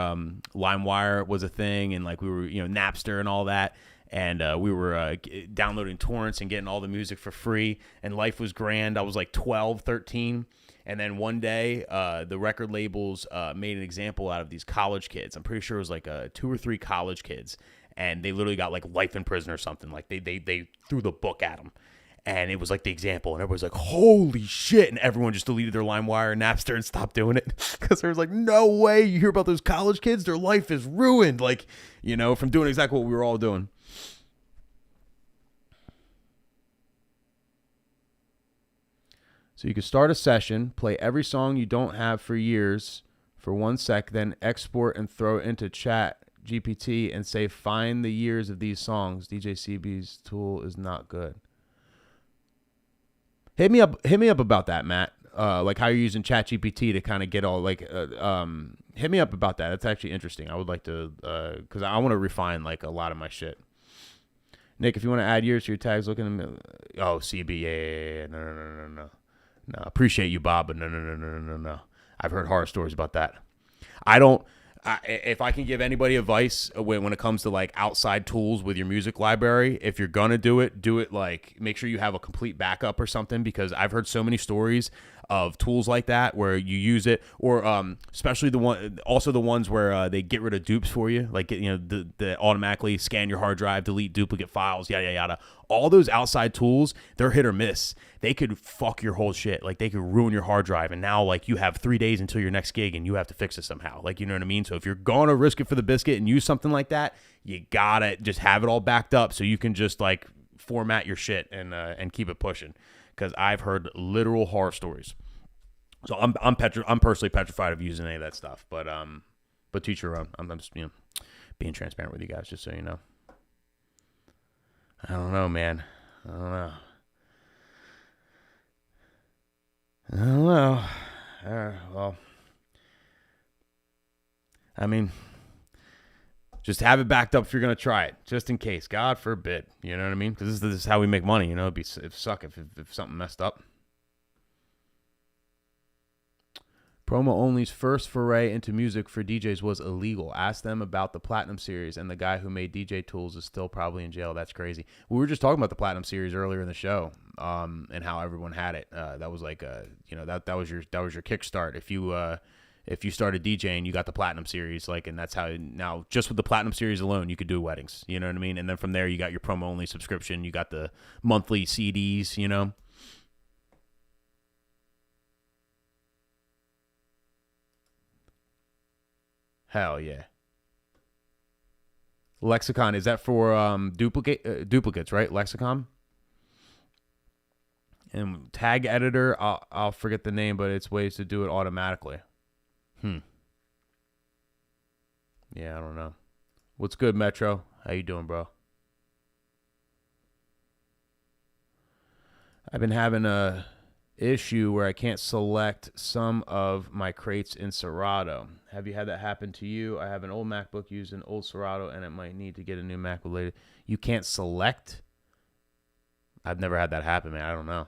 LimeWire was a thing and like we were, you know, Napster and all that. And we were downloading torrents and getting all the music for free. And life was grand. I was like 12, 13. And then one day the record labels made an example out of these college kids. I'm pretty sure it was like 2 or 3 college kids. And they literally got like life in prison or something. Like they threw the book at them. And it was like the example, and everybody's like, holy shit. And everyone just deleted their LimeWire and Napster and stopped doing it. Because there was like, no way. You hear about those college kids? Their life is ruined. Like, you know, from doing exactly what we were all doing. So you can start a session, play every song you don't have for years for 1 sec, then export and throw it into Chat GPT and say, find the years of these songs. DJ CB's tool is not good. Hit me up about that, Matt. Like how you're using ChatGPT to kind of get all like, hit me up about that. That's actually interesting. I would like to, because I want to refine like a lot of my shit. Nick, if you want to add years to your tags, look at them. Oh, CB, yeah. No. Appreciate you, Bob, but no. I've heard horror stories about that. I don't. If I can give anybody advice when it comes to like outside tools with your music library, if you're gonna do it like make sure you have a complete backup or something, because I've heard so many stories of tools like that where you use it, or especially the ones where they get rid of dupes for you, like the automatically scan your hard drive, delete duplicate files, yada yada. All those outside tools, they're hit or miss. They could fuck your whole shit. Like they could ruin your hard drive, and now like you have 3 days until your next gig, and you have to fix it somehow. Like, you know what I mean? So if you're gonna risk it for the biscuit and use something like that, you gotta just have it all backed up so you can just like format your shit and keep it pushing. Because I've heard literal horror stories. So I'm personally petrified of using any of that stuff. But teach your own. I'm just being transparent with you guys, just so you know. I don't know, man. I don't know. Well, I mean, just have it backed up if you're going to try it, just in case. God forbid. You know what I mean? Because this is how we make money. It'd suck if something messed up. Promo Only's first foray into music for DJs was illegal. Ask them about the Platinum Series, and the guy who made DJ tools is still probably in jail. That's crazy. We were just talking about the Platinum Series earlier in the show, and how everyone had it. That was like that was your kickstart. If you started DJing, you got the Platinum Series, and that's how now just with the Platinum Series alone, you could do weddings. You know what I mean? And then from there, you got your Promo Only subscription. You got the monthly CDs. Hell yeah. Lexicon, is that for duplicates, right? Lexicon. And tag editor, I'll forget the name, but it's ways to do it automatically. Yeah, I don't know. What's good, Metro? How you doing, bro? I've been having a issue where I can't select some of my crates in Serato. Have you had that happen to you? I have an old MacBook using old Serato, and it might need to get a new Mac related. You can't select? I've never had that happen, man. I don't know.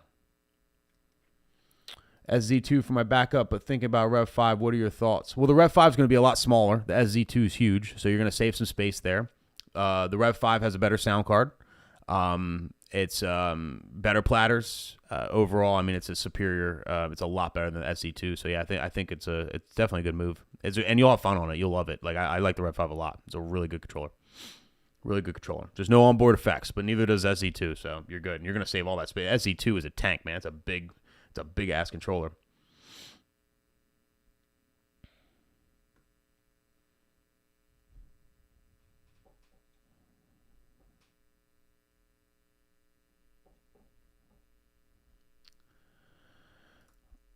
SZ2 for my backup, but thinking about Rev 5, what are your thoughts? Well, the Rev 5 is going to be a lot smaller. The SZ2 is huge, so you're going to save some space there. The Rev 5 has a better sound card. It's better platters. Overall, I mean, it's a superior. It's a lot better than the SZ2. So yeah, I think it's definitely a good move. And you'll have fun on it. You'll love it. Like I like the Rev 5 a lot. It's a really good controller. Really good controller. There's no onboard effects, but neither does SZ2. So you're good. And you're gonna save all that space. SZ2 is a tank, man. It's a big ass controller.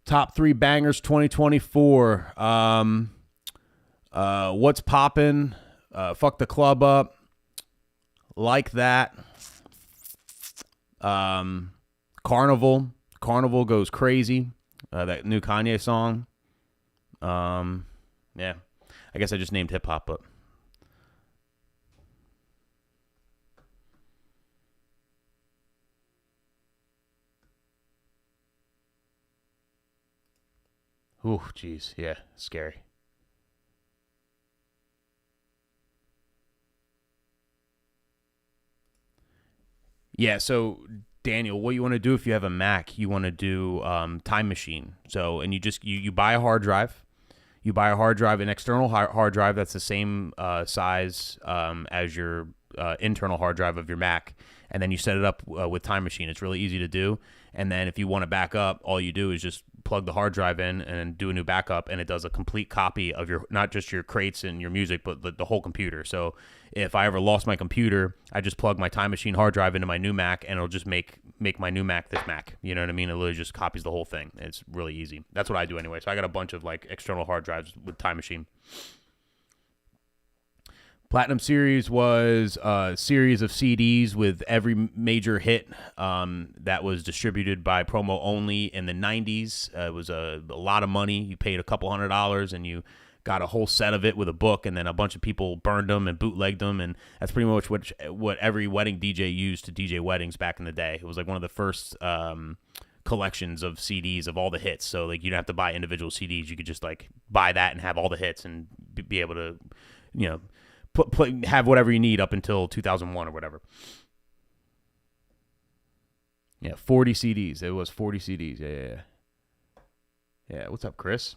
Top 3 bangers 2024. What's poppin'? Fuck the club up. Like that. Carnival. Carnival goes crazy. That new Kanye song. Yeah. I guess I just named hip hop, but. Ooh, jeez. Yeah, scary. Yeah, so Daniel, what you want to do if you have a Mac, you want to do Time Machine. So, and you buy a hard drive. You buy a hard drive, an external hard drive that's the same size as your internal hard drive of your Mac, and then you set it up with Time Machine. It's really easy to do. And then if you want to back up, all you do is just plug the hard drive in and do a new backup, and it does a complete copy of your, not just your crates and your music, but the whole computer. So if I ever lost my computer, I just plug my Time Machine hard drive into my new Mac, and it'll just make my new Mac this Mac. You know what I mean? It literally just copies the whole thing. It's really easy. That's what I do anyway. So I got a bunch of like external hard drives with Time Machine. Platinum Series was a series of CDs with every major hit that was distributed by Promo Only in the 90s. It was a lot of money. You paid a couple $100 and you got a whole set of it with a book, and then a bunch of people burned them and bootlegged them, and that's pretty much what every wedding DJ used to DJ weddings back in the day. It was like one of the first collections of CDs of all the hits. So like you don't have to buy individual CDs. You could just like buy that and have all the hits and be able to, you know, have whatever you need up until 2001 or whatever. Yeah, 40 CDs. It was 40 CDs. Yeah. Yeah, what's up, Chris?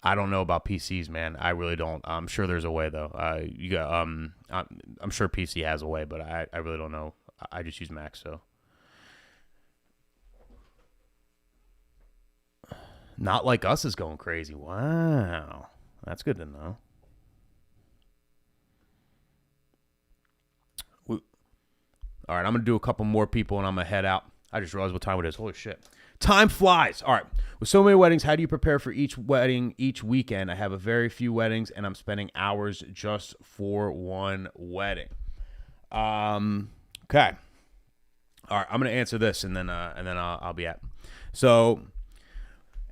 I don't know about PCs, man. I really don't. I'm sure there's a way though. I'm sure PC has a way, but I really don't know. I just use Mac, so. Not Like Us is going crazy. Wow. That's good to know. All right, I'm going to do a couple more people, and I'm going to head out. I just realized what time it is. Holy shit. Time flies. All right. With so many weddings, how do you prepare for each wedding each weekend? I have a very few weddings, and I'm spending hours just for one wedding. Okay. All right, I'm going to answer this, and then I'll be at. So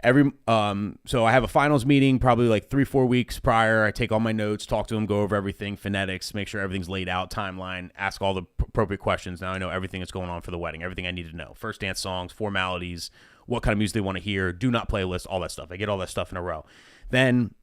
so I have a finals meeting probably like 3-4 weeks prior. I take all my notes, talk to them, go over everything, phonetics, make sure everything's laid out, timeline, ask all the appropriate questions. Now I know everything that's going on for the wedding, everything I need to know. First dance songs, formalities, what kind of music they want to hear, do not playlist, all that stuff. I get all that stuff in a row. Then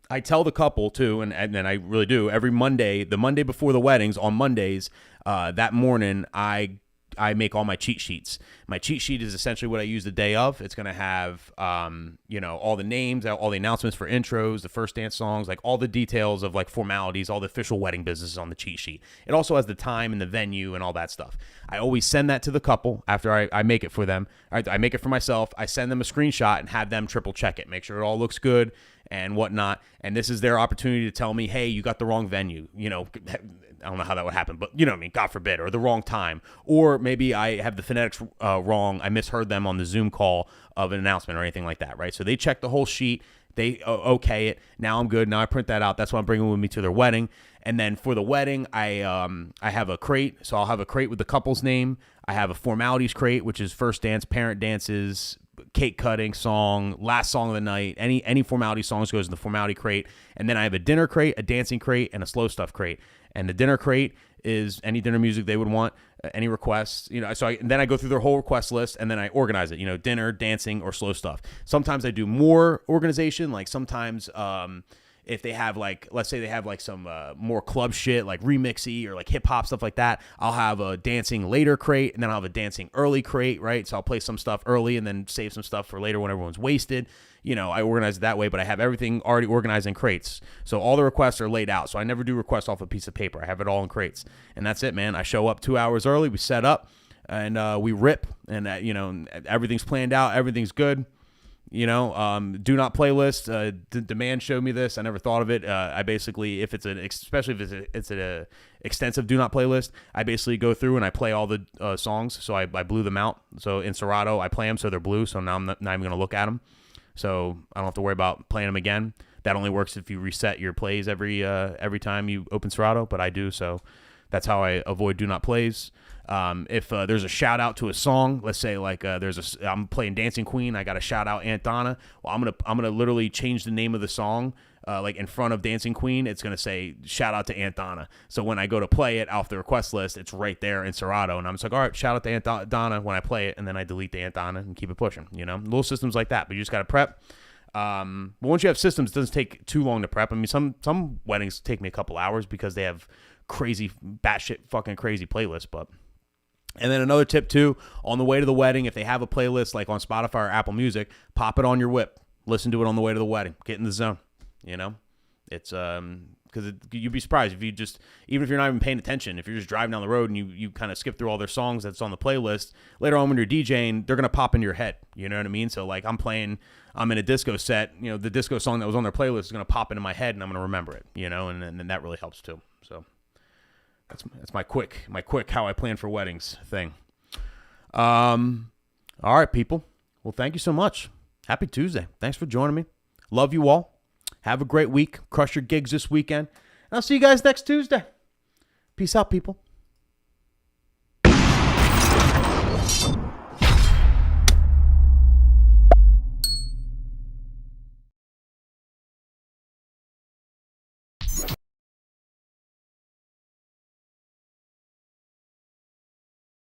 I tell the couple too, and then I really do, every Monday, the Monday before the weddings, on Mondays, that morning, I make all my cheat sheets. My cheat sheet is essentially what I use the day of. It's going to have, all the names, all the announcements for intros, the first dance songs, like all the details of like formalities, all the official wedding business is on the cheat sheet. It also has the time and the venue and all that stuff. I always send that to the couple after I make it for them. I make it for myself. I send them a screenshot and have them triple check it, make sure it all looks good and whatnot. And this is their opportunity to tell me, hey, you got the wrong venue. You know, I don't know how that would happen, but you know what I mean? God forbid, or the wrong time. Or maybe I have the phonetics wrong. I misheard them on the Zoom call of an announcement or anything like that, right? So they check the whole sheet. They okay it. Now I'm good. Now I print that out. That's what I'm bringing with me to their wedding. And then for the wedding, I have a crate. So I'll have a crate with the couple's name. I have a formalities crate, which is first dance, parent dances, cake cutting, song, last song of the night. Any formality songs goes in the formality crate. And then I have a dinner crate, a dancing crate, and a slow stuff crate. And the dinner crate is any dinner music they would want, any requests, you know. So then I go through their whole request list and then I organize it, you know, dinner, dancing, or slow stuff. Sometimes I do more organization, like sometimes if they have like, let's say they have like some more club shit, like remixy or like hip hop stuff like that, I'll have a dancing later crate and then I'll have a dancing early crate, right? So I'll play some stuff early and then save some stuff for later when everyone's wasted. You know, I organize it that way, but I have everything already organized in crates. So all the requests are laid out. So I never do requests off a piece of paper. I have it all in crates. And that's it, man. I show up 2 hours early. We set up and we rip. And, everything's planned out. Everything's good. You know, do not playlist. Demand showed me this. I never thought of it. I basically, especially if it's an extensive do not playlist, I basically go through and I play all the songs. So I blew them out. So in Serato, I play them so they're blue. So now I'm not even going to look at them. So I don't have to worry about playing them again. That only works if you reset your plays every time you open Serato, but I do. So that's how I avoid do not plays. If there's a shout out to a song, let's say like I'm playing Dancing Queen, I got to shout out Aunt Donna. Well, I'm gonna literally change the name of the song. Like in front of Dancing Queen, it's going to say, shout out to Aunt Donna. So when I go to play it off the request list, it's right there in Serato. And I'm just like, all right, shout out to Aunt Donna when I play it. And then I delete the Aunt Donna and keep it pushing, you know, little systems like that. But you just got to prep. But once you have systems, it doesn't take too long to prep. I mean, some weddings take me a couple hours because they have crazy, batshit fucking crazy playlists. And then another tip too, on the way to the wedding, if they have a playlist like on Spotify or Apple Music, pop it on your whip. Listen to it on the way to the wedding. Get in the zone. You know, it's because you'd be surprised if you just, even if you're not even paying attention, if you're just driving down the road and you kind of skip through all their songs that's on the playlist, later on when you're DJing, they're going to pop into your head. You know what I mean? So like I'm in a disco set, you know, the disco song that was on their playlist is going to pop into my head and I'm going to remember it, you know, and that really helps too. So that's my quick how I plan for weddings thing. All right, people. Well, thank you so much. Happy Tuesday. Thanks for joining me. Love you all. Have a great week. Crush your gigs this weekend. And I'll see you guys next Tuesday. Peace out, people.